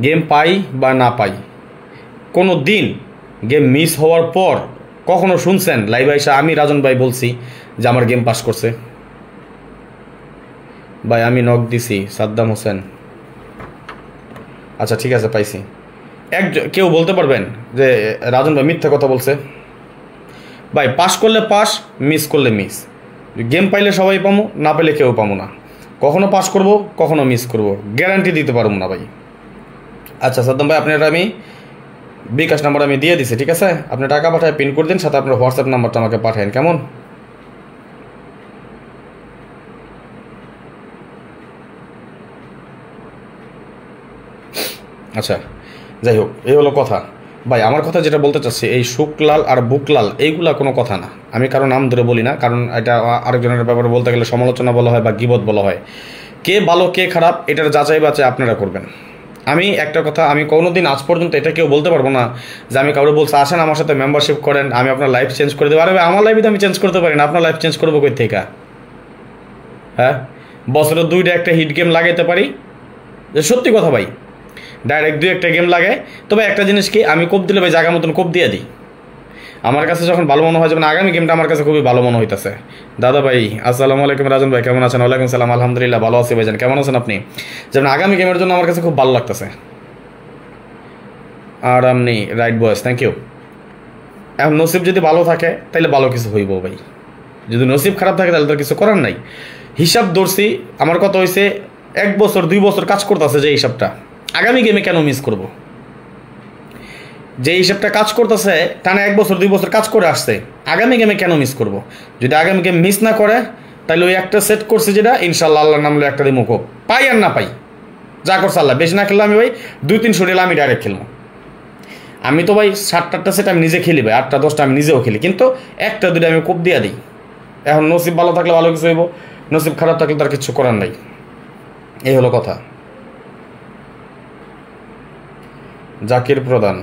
গেম পাই বা না পাই, কোনো দিন গেম মিস হওয়ার পর কখনো শুনছেন লাইভ আইসা আমি রাজন ভাই বলছি যে আমার গেম পাস করছে? ভাই আমি নক দিছি, সাদ্দাম হোসেন, আচ্ছা ঠিক আছে পাইছি। কেউ বলতে পারবেন যে রাজন ভাই মিথ্যা কথা বলছে? ভাই পাস করলে পাস, মিস করলে মিস। গেম পাইলে সবাই পামো, না পেলে কেউ পামো না। কখনো পাস করব, কখনো মিস করব, গ্যারান্টি দিতে পারবো না ভাই। আচ্ছা সাদ্দাম ভাই আপনার আমি বিকাশ নাম্বার আমি দিয়ে দিছি, ঠিক আছে? আপনি টাকা পাঠায় পিন করে দিন, সাথে আপনার হোয়াটসঅ্যাপ নাম্বারটা আমাকে পাঠান, কেমন? আচ্ছা, যাই হোক, এই হলো কথা ভাই। আমার কথা যেটা বলতে চাচ্ছি, এই শুকলাল আর বুকলাল এইগুলা কোনো কথা না। আমি কারো নাম ধরে বলি না, কারণ এটা আরেকজনের ব্যাপারে বলতে গেলে সমালোচনা বলা হয় বা গীবত বলা হয়। কে ভালো কে খারাপ এটার যাচাই বাছাই আপনারা করবেন। আমি একটা কথা, আমি কোনোদিন আজ পর্যন্ত এটা কেউ বলতে পারবো না যে আমি কাউকে বলছি আসেন আমার সাথে মেম্বারশিপ করেন, আমি আপনার লাইফ চেঞ্জ করে দেবো। আরে ভাই, আমার লাইফে তো আমি চেঞ্জ করতে পারি না, আপনার লাইফ চেঞ্জ করবো কই থেকে? হ্যাঁ, বছরে 2টা একটা হিট গেম লাগাইতে পারি, সত্যি কথা ভাই, ডাইরেক্ট 2-1টা গেম লাগে। তবে একটা জিনিস কি, আমি কোপ দিলে ভাই জায়গা মতন কোপ দিয়ে দিই। আমার কাছে যখন ভালো মনে হয়, যেমন আগামী গেমটা আমার কাছে খুবই ভালো মনে হইতেছে। দাদা ভাই আসসালামু আলাইকুম, রাজন ভাই কেমন আছেন? ওয়ালাইকুম সালাম, আলহামদুলিল্লাহ ভালো আছি ভাইজান, কেমন আছেন আপনি? যেমন আগামী গেমের জন্য আমার কাছে খুব ভালো লাগতেছে। আর আপনি রাইট বয়েস, থ্যাংক ইউ। এখন নসিব যদি ভালো থাকে তাহলে ভালো কিছু হইব ভাই, যদি নসিব খারাপ থাকে তাহলে তো কিছু করার নাই। হিসাব ধরছি, আমার কথা হয়েছে 1 বছর 2 বছর কাজ করতেছে যে হিসাবটা, আগামী গেমে কেন মিস করব? যে হিসাবটা কাজ করতেছে টানা 1 বছর 2 বছর কাজ করে আসছে, আগামী গেমে কেন মিস করব? যদি আগামী গেম মিস না করে তাহলে ওই একটা সেট করছে যেটা, ইনশাল্লাহ আল্লাহর নাম একটা দিয়ে মুখ পাই আর না পাই, যা করছে আল্লাহ। বেশি না খেললে আমি ভাই 2-3 রিয়েল আমি ডাইরেক্ট খেলবো। আমি তো ভাই 7-8টা সেট আমি নিজে খেলি ভাই, 8টা-10টা আমি নিজেও খেলি, কিন্তু 1টা-2টা আমি কোপ দিয়ে দিই। এখন নসিব ভালো থাকলে ভালো কিছু হইব, নসিব খারাপ থাকলে তার কিছু করার নাই, এই হলো কথা। জাকির প্রধান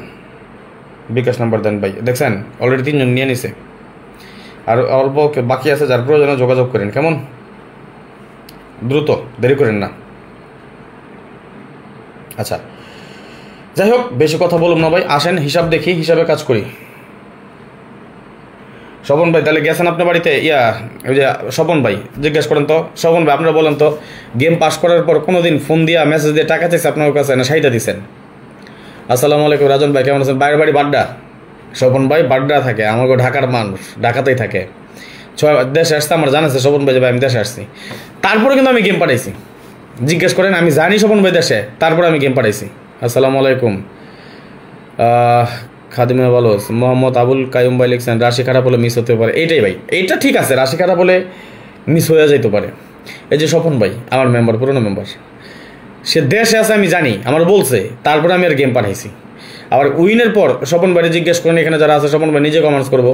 বিকাশ নাম্বার দেন ভাই। দেখছেন অলরেডি 3জন নিয়ে নিছে, আর অল্প বাকি আছে, যার প্রয়োজনে যোগাযোগ করেন, কেমন? দ্রুত, দেরি করেন না। আচ্ছা, যাই হোক, বেশি কথা বলুন না ভাই, আসেন হিসাব দেখি, হিসাবে কাজ করি। স্বপন ভাই তাহলে গেছেন আপনার বাড়িতে? ওই যে স্বপন ভাই জিজ্ঞেস করেন তো, স্বপন ভাই আপনারা বলেন তো, গেম পাস করার পর কোনোদিন ফোন দিয়া মেসেজ দিয়ে টাকা চাইছে আপনার কাছে না সাইটা দিচ্ছেন? আসসালামু আলাইকুম রাজন ভাই কেমন আছেন? বাইরের বাড়ি বাড্ডা, স্বপন ভাই বাড্ডা থাকে, আমাকে ঢাকার মানুষ, ঢাকাতেই থাকে। দেশে আসছে আমার জানাচ্ছে স্বপন ভাই যে ভাই আমি দেশে আসছি, তারপরে কিন্তু আমি গেম পাঠাইছি। জিজ্ঞেস করেন, আমি জানি স্বপন ভাই দেশে, তারপরে আমি গেম পাঠাইছি। আসসালামু আলাইকুম। খাদিমে ভালো মোহাম্মদ আবুল কায়ুম ভাই লিখছেন রাশি খারাপ হলে মিস হতে পারে। এইটাই ভাই, এইটা ঠিক আছে, রাশি খারাপ হলে মিস হয়ে যাইতে পারে। এই যে স্বপন ভাই আমার মেম্বার, পুরনো মেম্বার, সে দেশে আছে আমি জানি, আমার বলছে, তারপরে আমি আর গেম পাঠাইছি। আবার উইনের পর স্বপন ভাইরে জিজ্ঞেস করেন, এখানে যারা আছে স্বপন ভাই নিজে কমেন্টস করবো,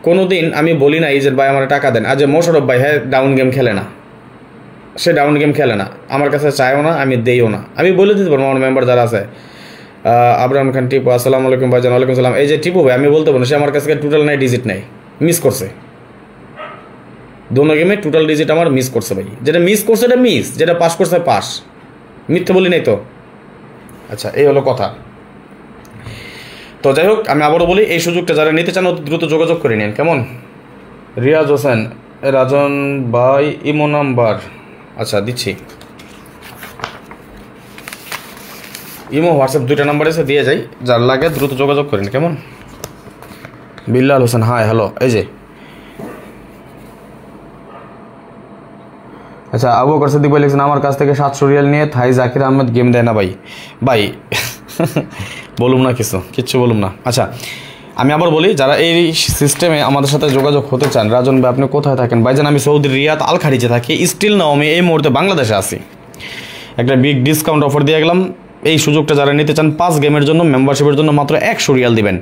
কোনো দিন আমি বলি না এই যে ভাই আমার টাকা দেন। আজ মোশারফ ভাই হ্যাঁ ডাউন গেম খেলে না, সে ডাউন গেম খেলে না, আমার কাছে চায়ও না, আমি দেইও না, আমি বলে দিতে পারবো আমার মেম্বার যারা আছে। আবরাম খান টিপু আসসালামু আলাইকুম ভাইজান। ওয়ালাইকুম সালাম। এই যে টিপু ভাই আমি বলতে পারবো, সে আমার কাছে টোটাল নাই ডিজিট নাই, মিস করছে, দোনো গেমে টোটাল ডিজিট আমার মিস করছে ভাই। যেটা মিস করছে এটা মিস, যেটা পাস করছে পাস, মিথ্যে বলি নাই তো। আচ্ছা, এই হলো কথা। তো যাই হোক, আমি আবারও বলি, এই সুযোগটা যারা নিতে চান অতি দ্রুত যোগাযোগ করে নিন, কেমন? রিয়াজ হোসেন রাজন ভাই ইমো নাম্বার, আচ্ছা দিচ্ছি, ইমো হোয়াটসঅ্যাপ 2টা নাম্বার এসে দিয়ে যাই, যার লাগে দ্রুত যোগাযোগ করেন, কেমন? বিল্লাল হোসেন হাই হ্যালো, এই যে আচ্ছা। আবু বকর সিদ্দিক ভাই লিখছেন আমার কাছ থেকে 700 রিয়াল নিয়ে থাই জাকির আহমেদ গেম দেয় না ভাই। ভাই বলুম না, কিচ্ছু বলুম না। আচ্ছা, আমি আবার বলি, যারা এই সিস্টেমে আমাদের সাথে যোগাযোগ হতে চান, রাজন ভাই আপনি কোথায় থাকেন? ভাইজান আমি সৌদি রিয়াদ আল খারিজে থাকি, স্টিল নাও আমি এই মুহূর্তে বাংলাদেশে আছি। একটা বিগ ডিসকাউন্ট অফার দিয়ে গেলাম, এই সুযোগটা যারা নিতে চান 5 গেমের জন্য মেম্বারশিপের জন্য মাত্র 100 রিয়াল দিবেন।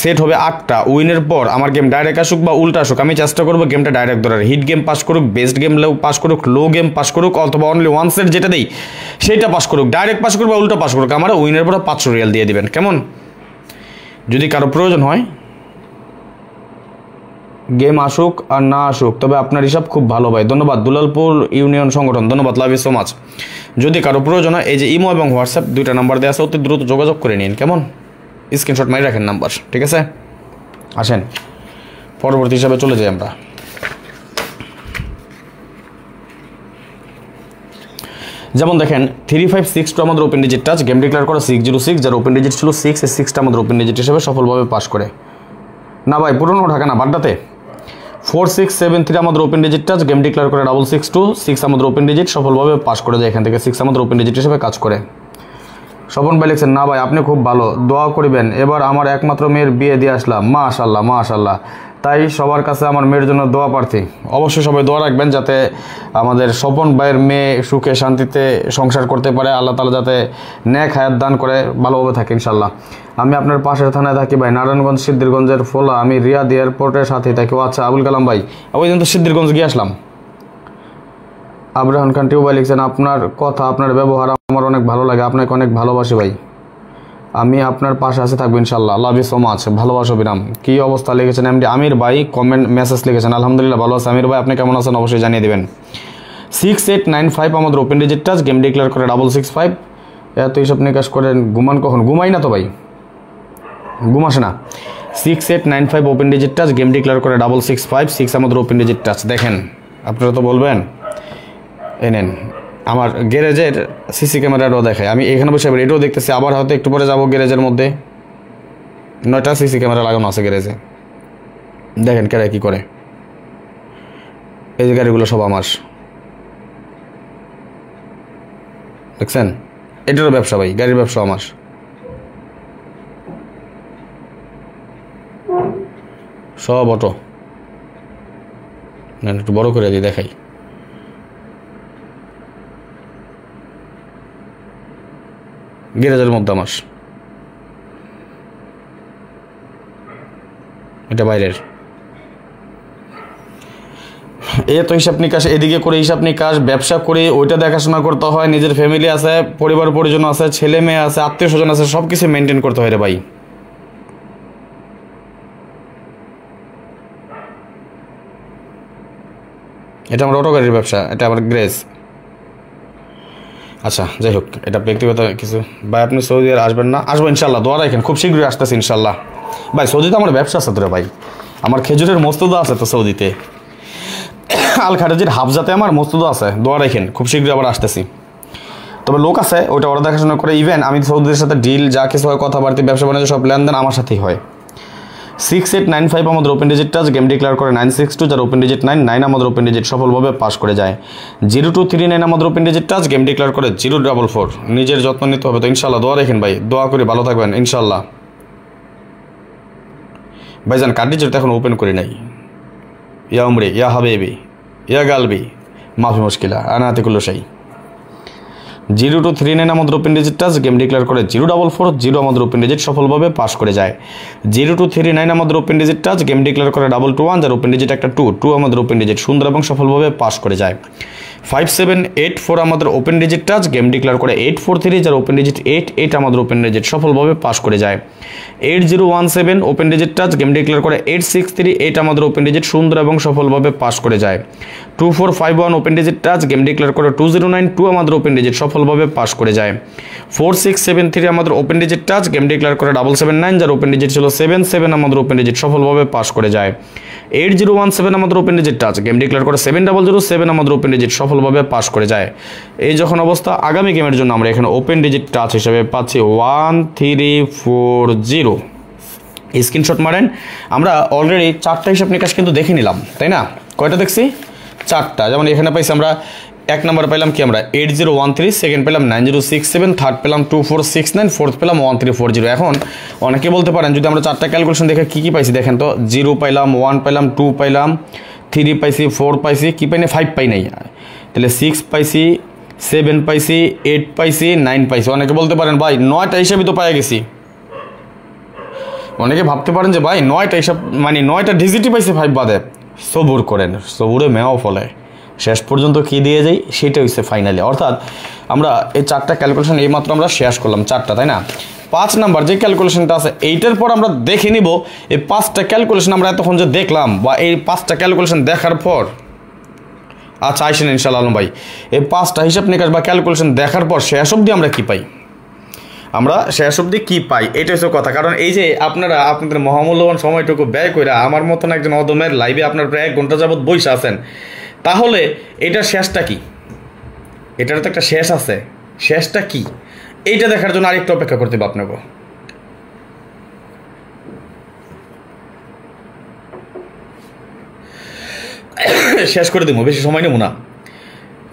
সেট হবে 8টা, উইনের পর আমার গেম ডাইরেক্ট আসুক বা উল্টা আসুক, আমি চেষ্টা করবো গেমটা ডাইরেক্ট ধরার। হিট গেম পাস করুক, বেস্ট গেম পাস করুক, লো গেম পাস করুক, অথবা অনলি 1 সেট যেটা দিই সেইটা পাস করুক, ডাইরেক্ট পাস করুক বা উল্টা পাস করুক, আমার উইনের পর 500 রিয়াল দিয়ে দিবেন, কেমন? যদি কারো প্রয়োজন হয় গেম আসুক আর না আসুক, তবে আপনার হিসাব খুব ভালো ভাই, ধন্যবাদ। দুলালপুর ইউনিয়ন সংগঠন, ধন্যবাদ, লাভ ইউ সো মাচ। যদি কারো প্রয়োজন হয় এই যে ইমো এবং হোয়াটসঅ্যাপ 2টা নাম্বার দেওয়া আছে, অতি দ্রুত যোগাযোগ করে নিন, কেমন? স্ক্রিনশট মারি রাখেন নাম্বার, ঠিক আছে? আসেন পরবর্তী হিসাবে চলে যাই আমরা। যেমন দেখেন 3562 আমাদের open digit touch, game declare করা 606, যার ওপেন ডিজিট ছিল 6, এই 6টা আমাদের ওপেন ডিজিট হিসেবে সফলভাবে পাস করে। না ভাই পুরনো ঢাকা না, বাড্ডাতে 4673 আমাদের open digit touch, game declare করে 662, 6 আমাদের ওপেন ডিজিট সফলভাবে পাস করে যায়, এখান থেকে 6 আমাদের ওপেন ডিজিট হিসেবে কাজ করে। স্বপন ভাই লিখছেন, না ভাই আপনি খুব ভালো, দোয়া করবেন, এবার আমার একমাত্র মেয়ের বিয়ে দিয়ে আসলাম, মাশাল্লাহ মাশাল্লাহ, তাই সবার কাছে আমার মেয়ের জন্য দোয়া প্রার্থী। অবশ্যই সবাই দোয়া রাখবেন যাতে আমাদের স্বপন ভাইয়ের মেয়ে সুখে শান্তিতে সংসার করতে পারে, আল্লাহ তাআলা যাতে নেক হায়াত দান করে, ভালোভাবে থাকে ইনশাল্লাহ। আমি আপনার পাশের থানায় থাকি ভাই, নারায়ণগঞ্জ সিদ্ধিরগঞ্জের ফোলা, আমি রিয়াদ এয়ারপোর্টের সাথে থাকি। ও আচ্ছা আবুল কালাম ভাই, ওই দিন তো সিদ্ধিরগঞ্জ গিয়ে আসলাম। আবরাহান খান টিউ ভাই লিখছেন, আপনার কথা আপনার ব্যবহার আমার অনেক ভালো লাগে, আপনাকে অনেক ভালোবাসি ভাই, আমি আপনার পাশে আছে থাকবো ইনশাল্লাহ, লাভ ইউ সো মাচ, ভালোবাসো বিরাম। কী অবস্থা লিখেছেন এমডি আমির ভাই, কমেন্ট মেসেজ লিখেছেন, আলহামদুলিল্লাহ ভালো আছে আমির ভাই, আপনি কেমন আছেন অবশ্যই জানিয়ে দেবেন। 6895 আমাদের open digit touch, game declare করে 665। এত হিসাব নিকাশ করেন, ঘুমান কখন? ঘুমাই না তো ভাই, ঘুম আসে না। 6895 open digit touch, game declare করে 6656 আমাদের ওপেন ডিজিট টাচ। দেখেন আপনারা তো বলবেন, এ নেন আমার গ্যারেজের সিসি ক্যামেরাটাও দেখায়, আমি এখানে বসে এটাও দেখতেছি, আবার হয়তো একটু পরে যাবো গ্যারেজের মধ্যে, 9টা সিসি ক্যামেরা লাগানো আছে গ্যারেজে। দেখেন কেরা কী করে, এই যে গাড়িগুলো সব আমার, দেখছেন? এটারও ব্যবসা ভাই, গাড়ির ব্যবসা আমার। সব অটো, একটু বড় করে দিই দেখাই, গ্যারেজের মধ্যে আমার, এটা বাইরের। এ তো হিসাব নিকাশ এদিকে করে, হিসাব নিকাশ ব্যবসা করে, ওইটা দেখাশোনা করতে হয়, নিজের ফ্যামিলি আছে, পরিবার পরিজন আছে, ছেলে মেয়ে আছে, আত্মীয় স্বজন আছে, সব কিছু মেনটেন করতে হয় রে ভাই। এটা আমার অটো গাড়ির ব্যবসা, এটা আমার গ্যারেজ। আচ্ছা যাই হোক, এটা ব্যক্তিগত কিছু। ভাই আপনি সৌদি আর আসবেন না? আসবো ইনশাল্লাহ, দোয়া রাখেন, খুব শীঘ্রই আসতেছি ইনশাল্লাহ। ভাই সৌদিতে আমার ব্যবসা আছে তোরে ভাই, আমার খেজুরের মস্তুদা আছে তো সৌদিতে, আল খারেজির হাফজাতে আমার মস্তুদা আছে, দোয়া রাখেন, খুব শীঘ্রই আবার আসতেছি। তবে লোক আছে ওইটা ওরা দেখাশোনা করে, ইভেন আমি সৌদিদের সাথে ডিল যা কিছু হয়, কথাবার্তা, ব্যবসা বাণিজ্য সব লেনদেন আমার সাথেই হয়। 6895 আমাদের open digit touch, game declare করে 962, যার ওপেন ডিজিট 99 আমাদের ওপেন ডিজিট সফলভাবে পাস করে যায়। 0239 আমাদের open digit touch, game declare করে 044। নিজের যত্ন নিতে হবে তো ইনশাল্লাহ, দোয়া রাখেন ভাই, দোয়া করে ভালো থাকবেন ইনশাল্লাহ। ভাইজান কার্ড ডিজিট এখন ওপেন করি নাই। ইয়া উমরে, ইয়া হাবিবি, ইয়া গালবি, মাফি মুশকিলা, আনাতিকুল্লু শাই। 0239 আমাদের open digit touch, game declare করে 044, আমাদের ওপেন ডিজিট সফলভাবে পাস করে যায়। 0239 আমাদের open digit touch, game declare করে 221, যার ওপেন ডিজিট একটা 2 আমাদের ওপেন ডিজিট সুন্দর এবং সফলভাবে পাস করে যায়। 5784 আমাদের open digit touch, game declare করে 843, যার ওপেন ডিজিট 88 আমাদের ওপেন ডিজিট সফলভাবে পাস করে যায়। 8017 open digit touch, game declare করে 8638 আমাদের ওপেন ডিজিট সুন্দর এবং সফলভাবে পাস করে যায়। 2451 open digit touch, game declare করে 2092 আমাদের ওপেন ডিজিট সফলভাবে পাস করে যায়। 4673 আমাদের open digit touch, game declare করে 779, যার ওপেন ডিজিট ছিল 77 আমাদের ওপেন ডিজিট সফলভাবে পাস করে যায়। 8017 আমাদের open digit touch, game declare করে 7007 আমাদের ওপেন ডিজিট সফলভাবে পাস করে যায়। এই যখন অবস্থা, আগামী গেমের জন্য আমরা এখানে ওপেন ডিজিট টাচ হিসেবে পাচ্ছি 1340। স্ক্রিনশট মারেন। আমরা অলরেডি 4টা হিসাব নিকাশ কিন্তু দেখে নিলাম, তাই না? কয়টা দেখছি? 4টা। যেমন এখানে পাইছি আমরা 1 নম্বর পাইলাম কি আমরা 8013, সেকেন্ড পেলাম 9067, থার্ড পেলাম 2469, ফোর্থ পেলাম 1340। এখন অনেকে বলতে পারেন যদি আমরা 4টা ক্যালকুলেশন দেখে কী কী পাইছি দেখেন তো, 0 পাইলাম, 1 পাইলাম, 2 পাইলাম, 3 পাইছি, 4 পাইছি, কী পাই না 5 পাই নাই, তাহলে 6 পাইছি, 7 পাইছি, 8 পাইছি, 9 পাইছি। অনেকে বলতে পারেন ভাই 9টা হিসাবই তো পাই গেছি। অনেকে ভাবতে পারেন যে ভাই 9টা হিসাব মানে 9টা ডিজিটই পাইছে 5 বাদে। সবুর করেন, সবুরে মেয়াও ফলে, শেষ পর্যন্ত কী দিয়ে যাই সেটা হচ্ছে ফাইনালি। অর্থাৎ আমরা এই 4টা ক্যালকুলেশন এইমাত্র আমরা শেষ করলাম, 4টা, তাই না? 5 নাম্বার যে ক্যালকুলেশনটা আছে এইটার পর আমরা দেখে নিব এই 5টা ক্যালকুলেশন আমরা এতক্ষণ যে দেখলাম, বা এই 5টা ক্যালকুলেশন দেখার পর, আচ্ছা আইসেন ইনশাআল্লাহ আলম ভাই, এই 5টা হিসাব নিকাশ বা ক্যালকুলেশন দেখার পর শেষ অবধি আমরা কী পাই, আমরা শেষ অবধি কী পাই, এটা হচ্ছে কথা। কারণ এই যে আপনারা আপনাদের মহামূল্যবান সময়টুকু ব্যয় করে আমার মতন একজন অদমের লাইভে আপনার প্রায় 1 ঘন্টা যাবৎ বসে আছেন, তাহলে এটার শেষটা কি? এটার তো একটা শেষ আছে, শেষটা কি এইটা দেখার জন্য আরেকটু অপেক্ষা করতে হবে আপনাকে। শেষ করে দেবো, বেশি সময় নেব না,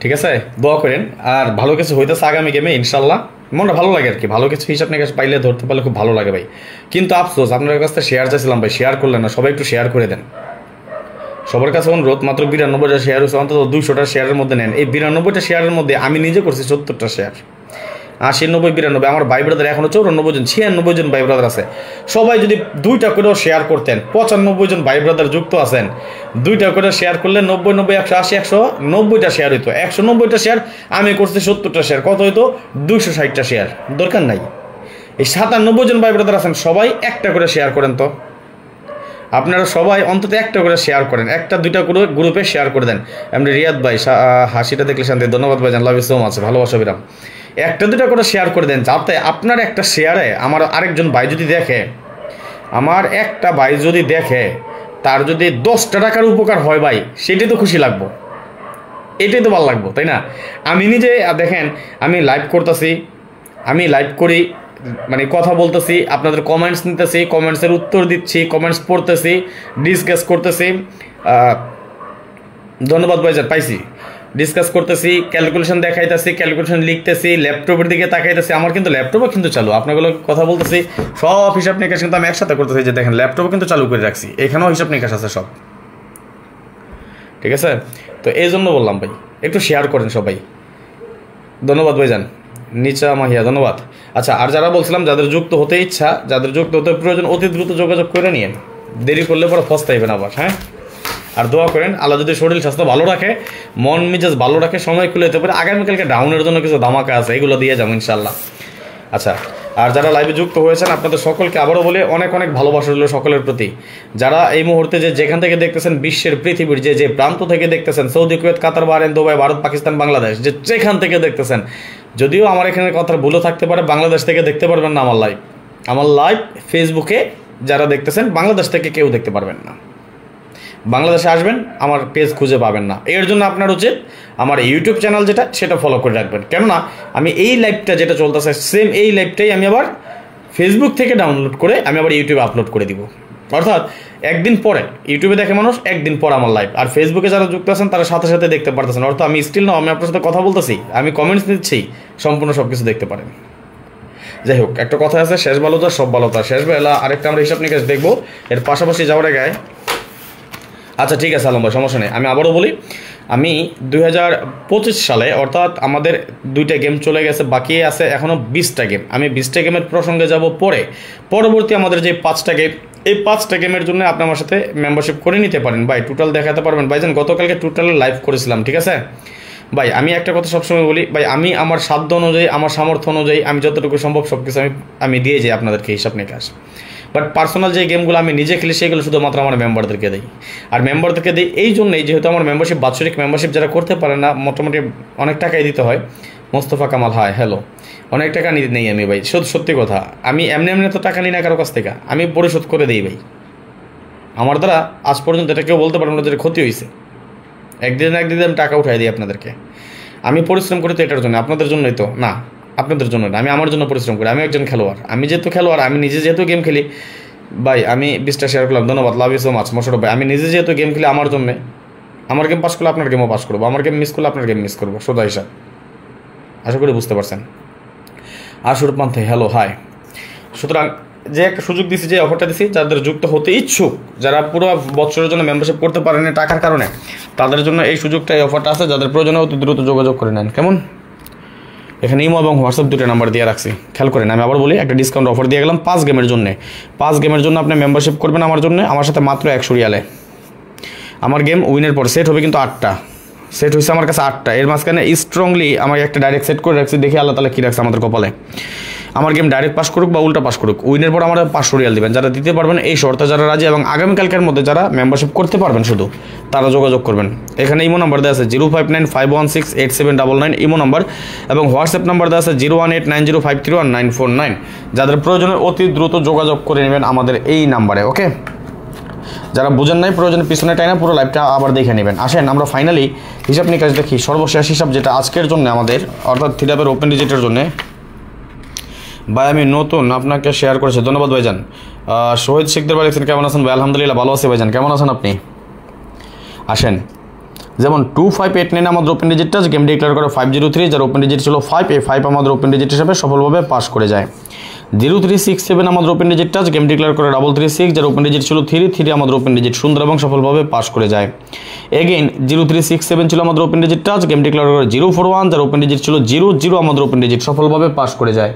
ঠিক আছে? দোয়া করেন। আর ভালো কিছু হইতেছে আগামী গেমে ইনশাল্লাহ, মনটা ভালো লাগে আর কি, ভালো কিছু হিসাব নিকাশ পাইলে ধরতে পারলে খুব ভালো লাগে ভাই। কিন্তু আফসোস আপনার কাছ থেকে শেয়ার চাইছিলাম ভাই, শেয়ার করলেন না। সবাই একটু শেয়ার করে দেন, সবার কাছে অনুরোধ। মাত্র 92টা শেয়ার হচ্ছে, অন্তত 200টা শেয়ারের মধ্যে নেন। এই 92টা শেয়ারের মধ্যে আমি নিজে করছি 70টা শেয়ার, 80, 90, 92। আমার ভাই ব্রাদার এখনও 94 জন 96 জন ভাই ব্রাদার আছে। সবাই যদি 2টা করেও শেয়ার করতেন, 95 জন ভাই ব্রাদার যুক্ত আছেন, 2টা করে শেয়ার করলে 90, 90, 180, 190টা শেয়ার হইতো। 190টা শেয়ার, আমি করছি 70টা শেয়ার, কত হইতো? 260টা শেয়ার। দরকার নাই। এই 97 জন ভাই ব্রাদার আছেন, সবাই একটা করে শেয়ার করেন তো। আপনারা সবাই অন্তত একটা করে শেয়ার করেন, 1-2টা করে গ্রুপে শেয়ার করে দেন। এমনি রিয়াদ ভাই হাসিটা দেখলে শান্তি, ধন্যবাদ ভাই, লাভ ইউ সো মাচ, ভালোবাসা বিরাম। 1-2টা করে শেয়ার করে দেন, যাতে আপনার একটা শেয়ারে আমার আরেকজন ভাই যদি দেখে, আমার একটা ভাই যদি দেখে, তার যদি 10টা টাকার উপকার হয় ভাই, সেটাই তো খুশি লাগবো, এটাই তো ভালো লাগবো, তাই না? আমি নিজে দেখেন, আমি লাইভ করতেছি, আমি লাইভ করি, মানে কথা বলতেছি, আপনাদের কমেন্টস নিতেছি, কমেন্টসের উত্তর দিচ্ছি, কমেন্টস পড়তেছি, ডিসকাস করতেছি। ধন্যবাদ ভাইজান, পাইছি। ডিসকাস করতেছি, ক্যালকুলেশন দেখাইতেছি, ক্যালকুলেশন লিখতেছি, ল্যাপটপের দিকে তাকাইতেছি। আমার কিন্তু ল্যাপটপও কিন্তু চালু, আপনাগুলো কথা বলতেছি, সব হিসাব নিকাশ কিন্তু আমি একসাথে করতেছি। যে দেখেন ল্যাপটপও কিন্তু চালু করে রাখছি, এখানেও হিসাব নিকাশ আছে সব, ঠিক আছে? তো এই জন্য বললাম ভাই, একটু শেয়ার করেন সবাই। ধন্যবাদ ভাইজান, নিচা মাহিয়া, ধন্যবাদ। আচ্ছা, আর যারা বলছিলাম যাদের যুক্ত হতে ইচ্ছা, যাদের যুক্ত হতে প্রয়োজন, অতি দ্রুত যোগাযোগ করে নিন, দেরি করলে পরে পস্তাইবেন আবার। হ্যাঁ, আর দোয়া করেন আল্লাহ যদি শরীর স্বাস্থ্য ভালো রাখে, মন মেজাজ ভালো রাখে, সময় খুলে যেতে পারে, আগামীকালকে ডাউনের জন্য কিছু ধামাকা আছে, এগুলো দিয়ে যাবো ইনশাল্লাহ। আচ্ছা, আর যারা লাইভে যুক্ত হয়েছেন আপনাদের সকলকে আবারও বলে অনেক অনেক ভালোবাসা রইল সকলের প্রতি। যারা এই মুহূর্তে যেখান থেকে দেখতেছেন, বিশ্বের পৃথিবীর যে প্রান্ত থেকে দেখতেছেন, সৌদি, কুয়েত, কাতার, বাহরাইন, দুবাই, ভারত, পাকিস্তান, বাংলাদেশ, যেখান থেকে দেখতেছেন, যদিও আমার এখানে কথা ভুলও থাকতে পারে, বাংলাদেশ থেকে দেখতে পারবেন না আমার লাইভ ফেসবুকে যারা দেখতেছেন, বাংলাদেশ থেকে কেউ দেখতে পারবেন না। বাংলাদেশে আসবেন, আমার পেজ খুঁজে পাবেন না। এর জন্য আপনার উচিত আমার ইউটিউব চ্যানেল যেটা, সেটা ফলো করে রাখবেন। কেননা আমি এই লাইভটা যেটা চলতেছে, সেম এই লাইভটাই আমি আবার ফেসবুক থেকে ডাউনলোড করে আমি আবার ইউটিউবে আপলোড করে দিব। অর্থাৎ একদিন পরে ইউটিউবে দেখে মানুষ, একদিন পর আমার লাইভ। আর ফেসবুকে যারা যুক্ত আছেন তারা সাথে সাথে দেখতে পারতেছেন। অর্থাৎ আমি স্টিল না, আমি আপনার সাথে কথা বলতেছি, আমি কমেন্টস দিচ্ছি, সম্পূর্ণ সব কিছু দেখতে পারেন। যাই হোক, একটা কথা আছে, শেষ ভালোতা সব ভালোতা। শেষ বেলা আরেকটা আমরা হিসাব নিকাশ দেখবো, এর পাশাপাশি যাওয়ার আগে। আচ্ছা ঠিক আছে আলম ভাই, সমস্যা নেই। আমি আবারও বলি, আমি 2025 সালে, অর্থাৎ আমাদের 2টা গেম চলে গেছে, বাকি আছে এখনও 20টা গেম। আমি 20টা গেমের প্রসঙ্গে যাব পরবর্তী আমাদের যে 5টা গেম, এই 5টা গেমের জন্য আপনি আমার সাথে মেম্বারশিপ করে নিতে পারেন ভাই, টোটাল দেখাতে পারবেন। ভাইজান গতকালকে টোটালে লাইভ করেছিলাম, ঠিক আছে ভাই? আমি একটা কথা সবসময় বলি ভাই, আমি আমার সাধ্য অনুযায়ী, আমার সামর্থ্য অনুযায়ী আমি যতটুকু সম্ভব সব কিছু আমি দিয়ে যাই আপনাদেরকে হিসাব নিকাশ। বাট পার্সোনাল যে গেমগুলো আমি নিজে খেলি, সেগুলো শুধুমাত্র আমার মেম্বারদেরকে দিই। আর মেম্বারদেরকে দিই এই জন্যই, যেহেতু আমার মেম্বারশিপ, বাৎসরিক মেম্বারশিপ যারা করতে পারে না, মোটামুটি অনেক টাকাই দিতে হয়। মোস্তফা কামাল, হাই হ্যালো, অনেক টাকা নেই আমি ভাই, সত্যি কথা। আমি এমনি তো টাকা নিই না কারো কাছ থেকে, আমি পরিশোধ করে দিই ভাই। আমার দ্বারা আজ পর্যন্ত এটা কেউ বলতে পারবো না যে ক্ষতি হয়েছে। একদিন আমি টাকা উঠাই দিই আপনাদেরকে। আমি পরিশ্রম করি তো এটার জন্য, আপনাদের জন্যই তো না, আপনাদের জন্য না, আমি আমার জন্য পরিশ্রম করি। আমি একজন খেলোয়াড়, আমি যেহেতু খেলোয়াড়, আমি নিজে যেহেতু গেম খেলি ভাই, আমি 20টা শেয়ার করলাম, ধন্যবাদ, love you so much Mosharraf ভাই। আমি নিজে যেহেতু গেম খেলি, আমার জন্যে, আমার গেম পাস করলে আপনার গেমও পাস করবো, আমার গেম মিস করলে আপনার গেম মিস করবো, সোজা হিসাব। আশা করি বুঝতে পারছেন। আশুর পান্থে, হ্যালো, হাই। সুতরাং যে একটা সুযোগ দিছি, যে অফারটা দিছি, যাদের যুক্ত হতে ইচ্ছুক, যারা পুরো বছরের জন্য মেম্বারশিপ করতে পারেন টাকার কারণে, তাদের জন্য এই সুযোগটা, এই অফারটা আছে। যাদের প্রয়োজনে অতি দ্রুত যোগাযোগ করে নেন, কেমন? এখানে ইমো এবং হোয়াটসঅ্যাপ 2টা নাম্বার দিয়ে রাখছি, খেয়াল করেন। আমি আবার বলি, একটা ডিসকাউন্ট অফার দিয়ে গেলাম 5 গেমের জন্য। 5 গেমের জন্য আপনি মেম্বারশিপ করবেন আমার জন্য, আমার সাথে মাত্র 100 রিয়ালে। আমার গেম উইনের পর সেট হবে কিন্তু 8টা সেট হয়েছে আমার কাছে, 8টা। এর মাঝখানে স্ট্রংলি আমার একটা ডাইরেক্ট সেট করে রাখছি, দেখি আল্লাহ তালা কী রাখছে আমাদের কপালে। আমার গেম ডাইরেক্ট পাস করুক বা উল্টা পাস করুক, উইনের পর আমার 500 রিয়াল দেবেন। যারা দিতে পারবেন এই শর্তে যারা রাজি, এবং আগামীকালকের মধ্যে যারা মেম্বারশিপ করতে পারবেন শুধু, তারা যোগাযোগ করবেন। এখানে ইমো নাম্বার দেওয়া আছে 0595168799 ইমো নাম্বার, এবং হোয়াটসঅ্যাপ নাম্বার দেওয়া আছে 018905314949। যাদের প্রয়োজনে অতি দ্রুত যোগাযোগ করে নেবেন আমাদের এই নাম্বারে, ওকে? যারা বুঝেন নাই, প্রয়োজনে পিছনে টাইনা পুরো লাইভটা আবার দেখে নেবেন। আসেন আমরা ফাইনালি হিসাব নিকাশ দেখি। সর্বশেষ হিসাব যেটা আজকের জন্য আমাদের, অর্থাৎ থিরাপের ওপেন ডিজিটের জন্য। ভাই আমি নতুন, আপনাকে শেয়ার করেছি, ধন্যবাদ ভাইজান। শহীদ শিকদার ভাই কেমন আছেন ভাই? আলহামদুলিল্লাহ ভালো আছি ভাইজান, কেমন আছেন আপনি? আসেন যেমন 2589 আমাদের ওপেন ডিজিটটা গেম ডিক্লেয়ার করে 503, যার ওপেন ডিজিট ছিল 5, এই 5 আমাদের ওপেন ডিজিট হিসাবে সফলভাবে পাস করে যায়। 0367 আমাদের ওপেন ডিজিটটা গেম ডিক্লেয়ার করে 336, যার ওপেন ডিজিট ছিল 3 আমাদের ওপেন ডিজিট সুন্দর এবং সফলভাবে পাস করে যায়। এগেইন 0367 ছিল আমাদের ওপেন ডিজিটটা গেম ডিক্লেয়ার করে 041, যার ওপেন ডিজিট ছিল 00 আমাদের ওপেন ডিজিট সফলভাবে পাস করে যায়।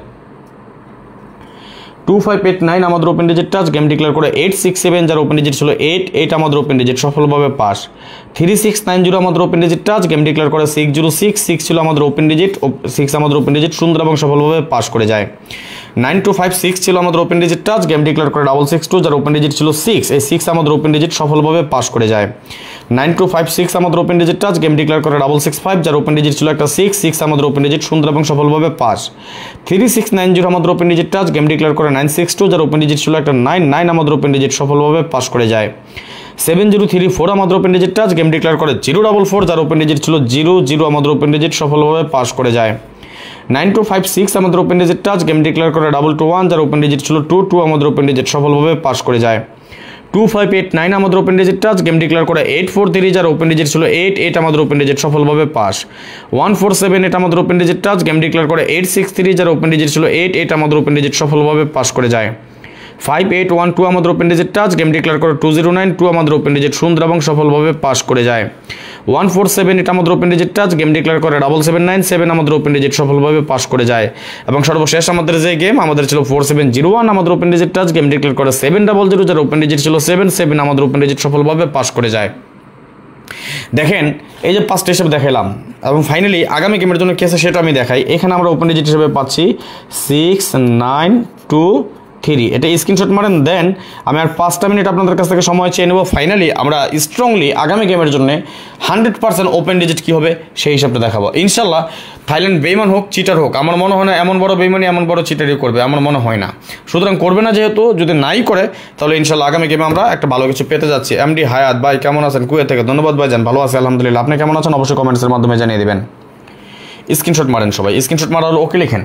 2589 আমাদের ওপেন ডিজিটটা গেম ডিক্লেয়ার করে 867, যার ওপেন ডিজিট ছিল 8 আমাদের ওপেন ডিজিট সফলভাবে পাস। 3690 আমাদের ওপেন ডিজিটটা গেম ডিক্লেয়ার করে 606 ছিল আমাদের ওপেন ডিজিট, 6 আমাদের ওপেন ডিজিট সুন্দর এবং সফলভাবে পাস করে যায়। 9256 ছিল আমাদের ওপেন ডিজিটটা গেম ডিক্লেয়ার করে 662, যার ওপেন ডিজিট ছিল 6, এই 6 আমাদের ওপেন ডিজিট সফলভাবে পাস করে যায়। 9256 আমাদের ওপেন ডিজিটটা গেম ডিক্লেয়ার করে 665, যার ওপেন ডিজিট ছিল একটা 6 আমাদের ওপেন ডিজিট সুন্দর এবং সফলভাবে পাস। 3690 আমাদের ওপেন ডিজিটটা গেম ডিক্লেয়ার করে 962, যার ওপেন ডিজিট ছিল একটা 9 আমাদের ওপেন ডিজিট সফলভাবে পাস করে যায়। 7034 আমাদের ওপেন ডিজিটটা গেম ডিক্লেয়ার করে 044, যার ওপেন ডিজিট ছিল 00 আমাদের ওপেন ডিজিট সফলভাবে পাস করে যায়। 9256 আমাদের ওপেন ডিজিটটা গেম ডিক্লেয়ার করে 221, যার ওপেন ডিজিট ছিল 22 আমাদের ওপেন ডিজিট সফলভাবে পাস করে যায়। 2589 আমাদের ওপেন ডিজিটটা গেম ডিক্লেয়ার করে 843, যার ওপেন ডিজিট ছিল 8 আমাদের ওপেন ডিজিট সফলভাবে পাস। 1478 আমাদের ওপেন ডিজিটটা গেম ডিক্লেয়ার করে 863, যার ওপেন ডিজিট ছিল 8 আমাদের ওপেন ডিজিট সফলভাবে পাস করে যায়। 5812 আমাদের ওপেন ডিজিটটা গেম ডিক্লেয়ার করে 2092 আমাদের ওপেন ডিজিট সুন্দর এবং সফলভাবে পাস করে যায়। 1478 আমাদের ওপেন ডিজিটটা গেম ডিক্লেয়ার করে 7797 আমাদের ওপেন ডিজিট সফলভাবে পাস করে যায়। এবং সর্বশেষ আমাদের যে গেম আমাদের ছিল 4701 আমাদের ওপেন ডিজিটটা গেম ডিক্লেয়ার করে 700, যার ওপেন ডিজিট ছিল 77 আমাদের ওপেন ডিজিট সফলভাবে পাস করে যায়। দেখেন এই যে 5টা হিসেবে দেখালাম এবং ফাইনালি আগামী গেমের জন্য কি আছে সেটা আমি দেখাই। এখানে আমরা ওপেন ডিজিট হিসেবে পাচ্ছি 6923, এটা স্ক্রিনশট মারেন। দেন আমি আর 5টা মিনিট আপনাদের কাছ থেকে সময় চেয়ে নেব। ফাইনালি আমরা স্ট্রংলি আগামী গেমের জন্য 100% ওপেন ডিজিট কী হবে সেই হিসাবটা দেখাবো ইনশাল্লাহ। থাইল্যান্ড বেইমান হোক চিটার হোক, আমার মনে হয় না এমন বড় বেইমানি এমন বড় চিটারই করবে, আমার মনে হয় না। সুতরাং করবে না, যেহেতু যদি নাই করে তাহলে ইনশাল্লাহ আগামী গেমে আমরা একটা ভালো কিছু পেতে যাচ্ছি। এমডি হায়াত ভাই কেমন আছেন কুয়েত থেকে? ধন্যবাদ ভাইজান, ভালো আছে আলহামদুলিল্লাহ। আপনি কেমন আছেন অবশ্যই কমেন্টসের মাধ্যমে জানিয়ে দেবেন। স্ক্রিনশট মারেন সবাই, স্ক্রিনশট মারা হলো ওকে লিখেন,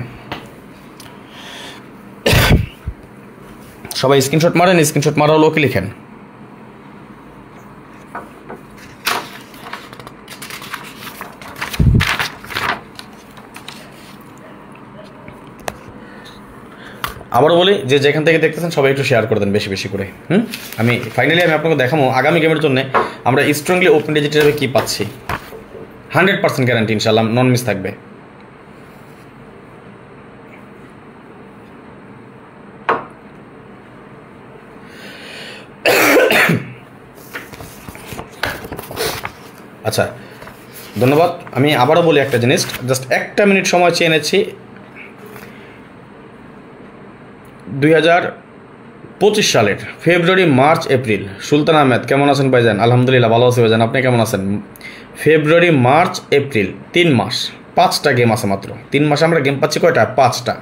সবাই স্ক্রিনশট মারেন, স্ক্রিনশট মারা হলো ওকে লিখেন। আবারও বলি যে যেখান থেকে দেখতেছেন সবাই একটু শেয়ার করে দেন বেশি বেশি করে। আমি ফাইনালি আপনাকে দেখাবো আগামী গেমের জন্য আমরা স্ট্রংলি ওপেন ডিজিট হিসেবে কী পাচ্ছি। 100% গ্যারান্টি ইনশাল্লাহ, নন মিস থাকবে। আচ্ছা ধন্যবাদ। আমি আবারও বলি একটা জিনিস, জাস্ট একটা মিনিট সময় চেয়ে নিচ্ছি। 2025 সালের ফেব্রুয়ারি, মার্চ, এপ্রিল। সুলতান আহমেদ কেমন আছেন ভাইজান? আলহামদুলিল্লাহ ভালো আছি ভাইজান, আপনি কেমন আছেন? ফেব্রুয়ারি, মার্চ, এপ্রিল 3 মাস, 5টা গেম আছে মাত্র। 3 মাসে আমরা গেম পাচ্ছি কয়টা? 5টা।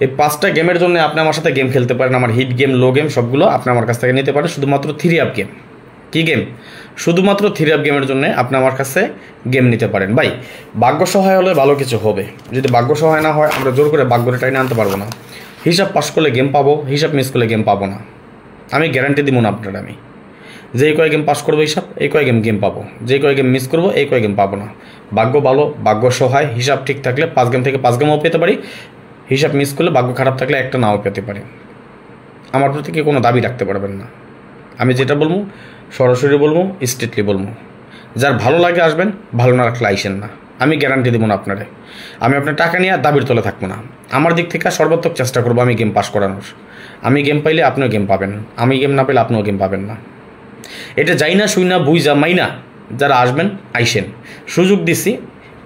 এই 5টা গেমের জন্য আপনি আমার সাথে গেম খেলতে পারেন। আমার হিট গেম, লো গেম সবগুলো আপনি আমার কাছ থেকে নিতে পারেন। শুধুমাত্র 3 আপ গেম। কী গেম? শুধুমাত্র 3 আপ গেমের জন্য আপনি আমার কাছে গেম নিতে পারেন। ভাই ভাগ্য সহায় হলে ভালো কিছু হবে, যদি ভাগ্য সহায় না হয় আমরা জোর করে ভাগ্যটা টাইনে আনতে পারবো না। হিসাব পাস করলে গেম পাবো, হিসাব মিস করলে গেম পাবো না। আমি গ্যারান্টি দিব না আপনারা। আমি যেই কয় গেম পাস করবো হিসাব, এই কয় গেম পাবো। যেই কয় গেম মিস করবো, এই কয় গেম পাবো না। ভাগ্য ভালো, ভাগ্য সহায়, হিসাব ঠিক থাকলে 5 গেম থেকে 5 গেমও পেতে পারি। হিসাব মিস করলে, ভাগ্য খারাপ থাকলে একটা নাও পেতে পারি। আমার প্রতি কেউ কোনো দাবি রাখতে পারবেন না। আমি যেটা বলবো সরাসরি বলবো, স্ট্রেটলি বলবো। যার ভালো লাগে আসবেন, ভালো না রাখলে আইসেন না। আমি গ্যারান্টি দেবো না আপনারে। আমি আপনার টাকা নিয়ে দাবির তলে থাকবো না। আমার দিক থেকে সর্বাত্মক চেষ্টা করবো আমি গেম পাস করানোর। আমি গেম পাইলে আপনিও গেম পাবেন, আমি গেম না পেলে আপনিও গেম পাবেন না। এটা যাই না শুই না বুঝা মাইনা যারা আসবেন আইসেন। সুযোগ দিছি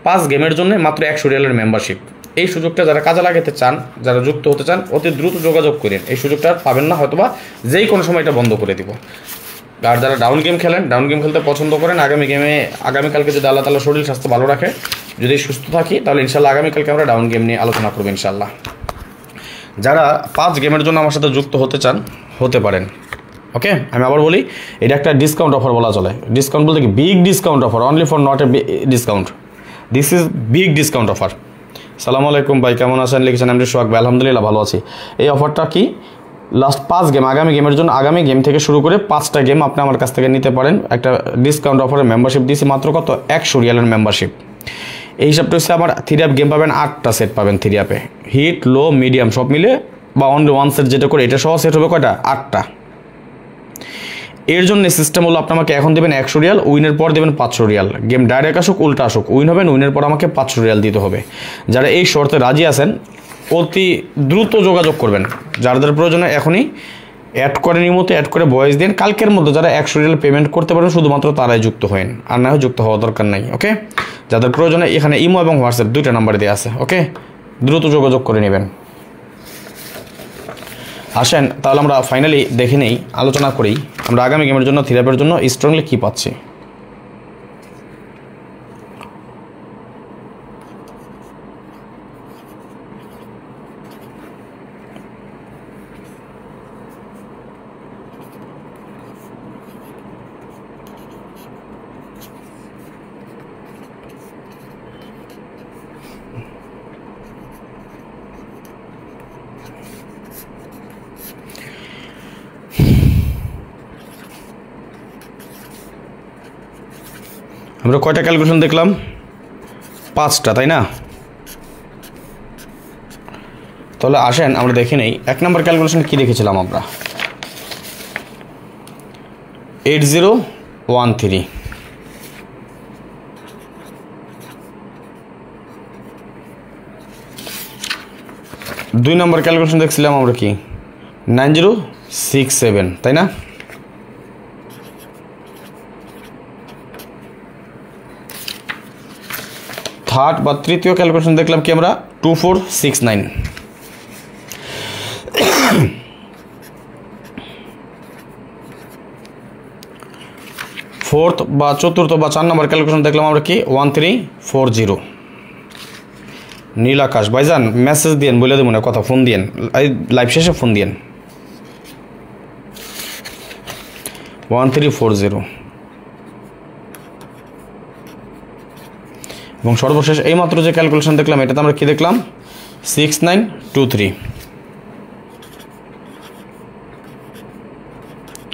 5 গেমের জন্য মাত্র 100 রিয়ালের মেম্বারশিপ। এই সুযোগটা যারা কাজে লাগাতে চান, যারা যুক্ত হতে চান, অতি দ্রুত যোগাযোগ করেন। এই সুযোগটা পাবেন না, হয়তোবা যেই কোনো সময় এটা বন্ধ করে দিব। আর যারা ডাউন গেম খেলেন, ডাউন গেম খেলতে পছন্দ করেন, আগামীকালকে যদি আল্লাহ তাআলা শরীর স্বাস্থ্য ভালো রাখে, যদি সুস্থ থাকি, তাহলে ইনশাল্লাহ আগামীকালকে আমরা ডাউন গেম নিয়ে আলোচনা করবো ইনশাল্লাহ। যারা 5 গেমের জন্য আমার সাথে যুক্ত হতে চান, হতে পারেন। ওকে, আমি আবার বলি, এটা একটা ডিসকাউন্ট অফার বলা চলে। ডিসকাউন্ট বলতে কি? Big discount offer, only for not a discount. This is big discount offer. সালামু আলাইকুম ভাই, কেমন আছেন? লিখেছেন এমডি সোহাগ ভাই, আলহামদুলিল্লাহ ভালো আছি। এই অফারটা কি? লাস্ট 5 গেম আগামী গেমের জন্য আগামী গেম থেকে শুরু করে 5টা গেম আপনি আমার কাছ থেকে নিতে পারেন। একটা ডিসকাউন্ট অফারে মেম্বারশিপ দিয়েছি মাত্র কত 100 রিয়ালের মেম্বারশিপ। এই হিসাবটা হচ্ছে আমার থ্রি অ্যাপ গেম পাবেন 8টা সেট পাবেন থ্রি অ্যাপে, হিট লো মিডিয়াম সব মিলে বা অনলি ওয়ান সেট যেটা করে এটা সহ সেট হবে কয়টা 8টা। এর জন্য সিস্টেম হলো আপনি আমাকে এখন দেবেন 100 রিয়াল, উইনের পর দেবেন 500 রিয়াল। গেম ডাইরেক্ট আসুক উল্টা আসুক উইন হবেন, উইনের পর আমাকে 500 রিয়াল দিতে হবে। যারা এই শর্তে রাজি আছেন অতি দ্রুত যোগাযোগ করবেন, যাদের প্রয়োজনে এখনই অ্যাড করে নিয়মিত অ্যাড করে ভয়েস দিন। কালকের মধ্যে যারা 100 রিয়াল পেমেন্ট করতে পারেন শুধুমাত্র তারাই যুক্ত হন, আর না হয় যুক্ত হওয়া দরকার নাই। ওকে, যাদের প্রয়োজনে এখানে ইমো এবং হোয়াটসঅ্যাপ 2টা নাম্বার দেওয়া আছে। ওকে, দ্রুত যোগাযোগ করে নেবেন। আসেন তাহলে আমরা ফাইনালি দেখে নেই, আলোচনা করেই আমরা আগামী গেমের জন্য থ্রি অ্যাপের জন্য স্ট্রংলি কী পাচ্ছি। আমরা কয়টা ক্যালকুলেশন দেখলাম 5টা, তাই না? তাহলে আসেন আমরা দেখে নেই 1 নম্বর ক্যালকুলেশন কি দেখেছিলাম আমরা 8013। 2 নম্বর ক্যালকুলেশন দেখছিলাম আমরা কি 9067, তাই না? থার্ড বা তৃতীয় ক্যালকুলেশন দেখলাম কি আমরা 2469। ফোর্থ বা চতুর্থ বা 4 নম্বর ক্যালকুলেশন দেখলাম আমরা কি 1340। নীল আকাশ ভাইজান মেসেজ দিয়েন, বলে দেবো না কথা, ফোন দিয়েন লাইভ শেষে ফোন দিয়েন 1340। এবং সর্বশেষ এইমাত্র যে ক্যালকুলেশন দেখলাম এটাতে আমরা কি দেখলাম 6923।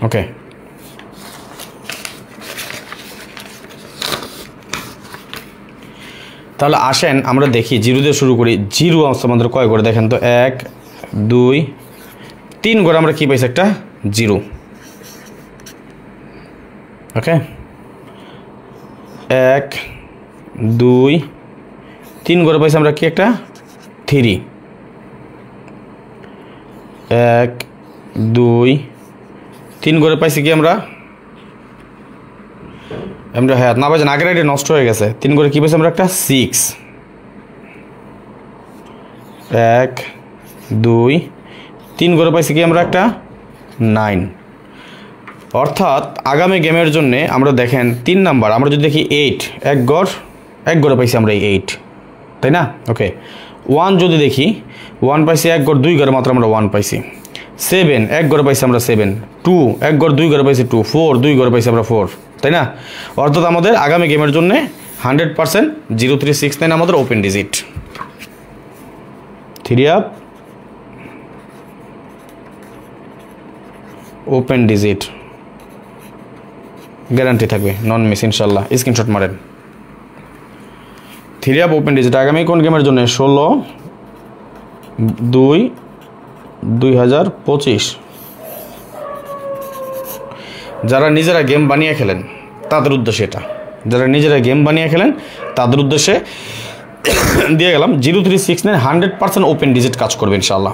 ওকে, তাহলে আসেন আমরা দেখি জিরো দিয়ে শুরু করি। জিরো আমাদের কয় করে দেখেন তো 1 2 3 করে আমরা কি পাইছি একটা জিরো। ওকে, 1 2 3 করে পাইছি আমরা কি একটা 3। 1 2 3 করে পাইছি কি আমরা হ্যাঁ না পাইছেন আগের আইডি নষ্ট হয়ে গেছে। 3 করে কি পাইছি আমরা একটা 6। 1 2 3 করে পাইছি কি আমরা একটা 9। অর্থাৎ আগামী গেমের জন্য আমরা দেখেন 3 নাম্বার আমরা যদি দেখি 8 এক গড়ে পাইছি আমরা 8, তাই না? ওকে, 1 যদি দেখি 1 পাইছি এক গড় 2 গড়ে মাত্র আমরা 1 পাইছি। 7 এক গড়ে পাইছি আমরা 7। 2 এক গড় 2 গড়ে পাইছি 2। 4 2 গড়ে পাইছি আমরা 4, তাই না? অর্থাৎ আমাদের আগামী গেমের জন্য 100% 0369 আমাদের open digit. Three app open digit guarantee থাকবে, নন মিস ইনশাল্লাহ। স্ক্রিনশট মারেন। থ্রি অ্যাপ ওপেন ডিজিট আগামী কোন গেমের জন্য 16/2/2025। যারা নিজেরা গেম বানিয়ে খেলেন তাদের উদ্দেশ্যে এটা, যারা নিজেরা গেম বানিয়ে খেলেন তাদের উদ্দেশ্যে দিয়ে গেলাম 0369 100% ওপেন ডিজিট কাজ করবে ইনশাল্লাহ।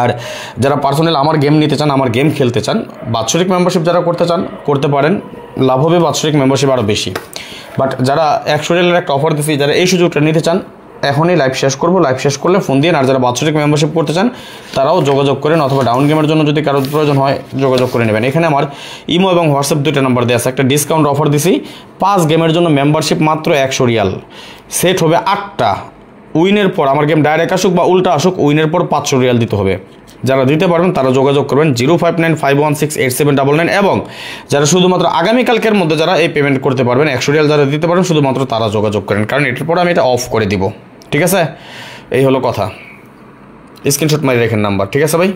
আর যারা পার্সোনাল আমার গেম নিতে চান, আমার গেম খেলতে চান, বাৎসরিক মেম্বারশিপ যারা করতে চান করতে পারেন, লাভ হবে বাৎসরিক মেম্বারশিপ আরও বেশি। বাট যারা 100 রিয়ালের একটা অফার দিচ্ছি, যারা এই সুযোগটা নিতে চান এখনই লাইভ শেষ করবো, লাইভ শেষ করলে ফোন দিয়ে। আর যারা বাৎসরিক মেম্বারশিপ করতে চান তারাও যোগাযোগ করেন, অথবা ডাউন গেমের জন্য যদি কারোর প্রয়োজন হয় যোগাযোগ করে নেবেন। এখানে আমার ইমো এবং হোয়াটসঅ্যাপ 2টা নাম্বার দেওয়া আছে। একটা ডিসকাউন্ট অফার দিছি 5 গেমের জন্য মেম্বারশিপ মাত্র 100 রিয়াল, সেট হবে 8টা। উইনের পর আমার গেম ডাইরেক্ট আসুক বা উল্টা আসুক উইনের পর 500 রিয়াল দিতে হবে। যারা দিতে পারবেন তারা যোগাযোগ করবেন 0595168799। এবং যারা শুধুমাত্র আগামীকালকের মধ্যে যারা এই পেমেন্ট করতে পারবেন 100 রিয়াল যারা দিতে পারবেন শুধুমাত্র তারা যোগাযোগ করেন, কারণ এটার পর আমি এটা অফ করে দিব। ঠিক আছে, এই হলো কথা। স্ক্রিনশট মারি রেখেন নাম্বার, ঠিক আছে ভাই।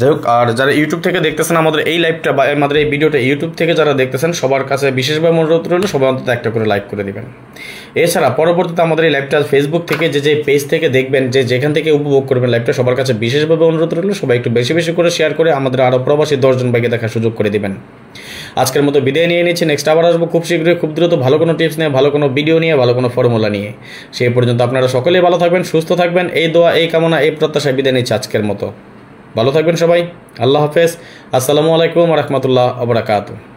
যাই হোক, আর যারা ইউটিউব থেকে দেখতেছেন আমাদের এই লাইভটা বা আমাদের এই ভিডিওটা ইউটিউব থেকে যারা দেখতেছেন সবার কাছে বিশেষভাবে অনুরোধ রইল সবাই অন্তত একটা করে লাইক করে দিবেন। এছাড়া পরবর্তীতে আমাদের এই লাইভটা ফেসবুক থেকে যে পেজ থেকে দেখবেন, যেখান থেকে উপভোগ করবেন লাইভটা, সবার কাছে বিশেষভাবে অনুরোধ রইল সবাই একটু বেশি বেশি করে শেয়ার করে আমাদের আরও প্রবাসী 10 জন ভাইকে দেখার সুযোগ করে দিবেন। আজকের মতো বিদায় নিয়ে নিচ্ছি। নেক্সট আবার আসবো খুব শীঘ্রই, খুব দ্রুত, ভালো কোনো টিপস নিয়ে, ভালো কোনো ভিডিও নিয়ে, ভালো কোনো ফর্মুলা নিয়ে। সেই পর্যন্ত আপনারা সকলেই ভালো থাকবেন, সুস্থ থাকবেন, এই দোয়া, এই কামনা, এই প্রত্যাশায় বিদায় নিচ্ছি আজকের মতো। ভালো থাকবেন সবাই। আল্লাহ হাফেজ। আসসালামু আলাইকুম ওয়া রাহমাতুল্লাহি ওয়া বারাকাতুহু।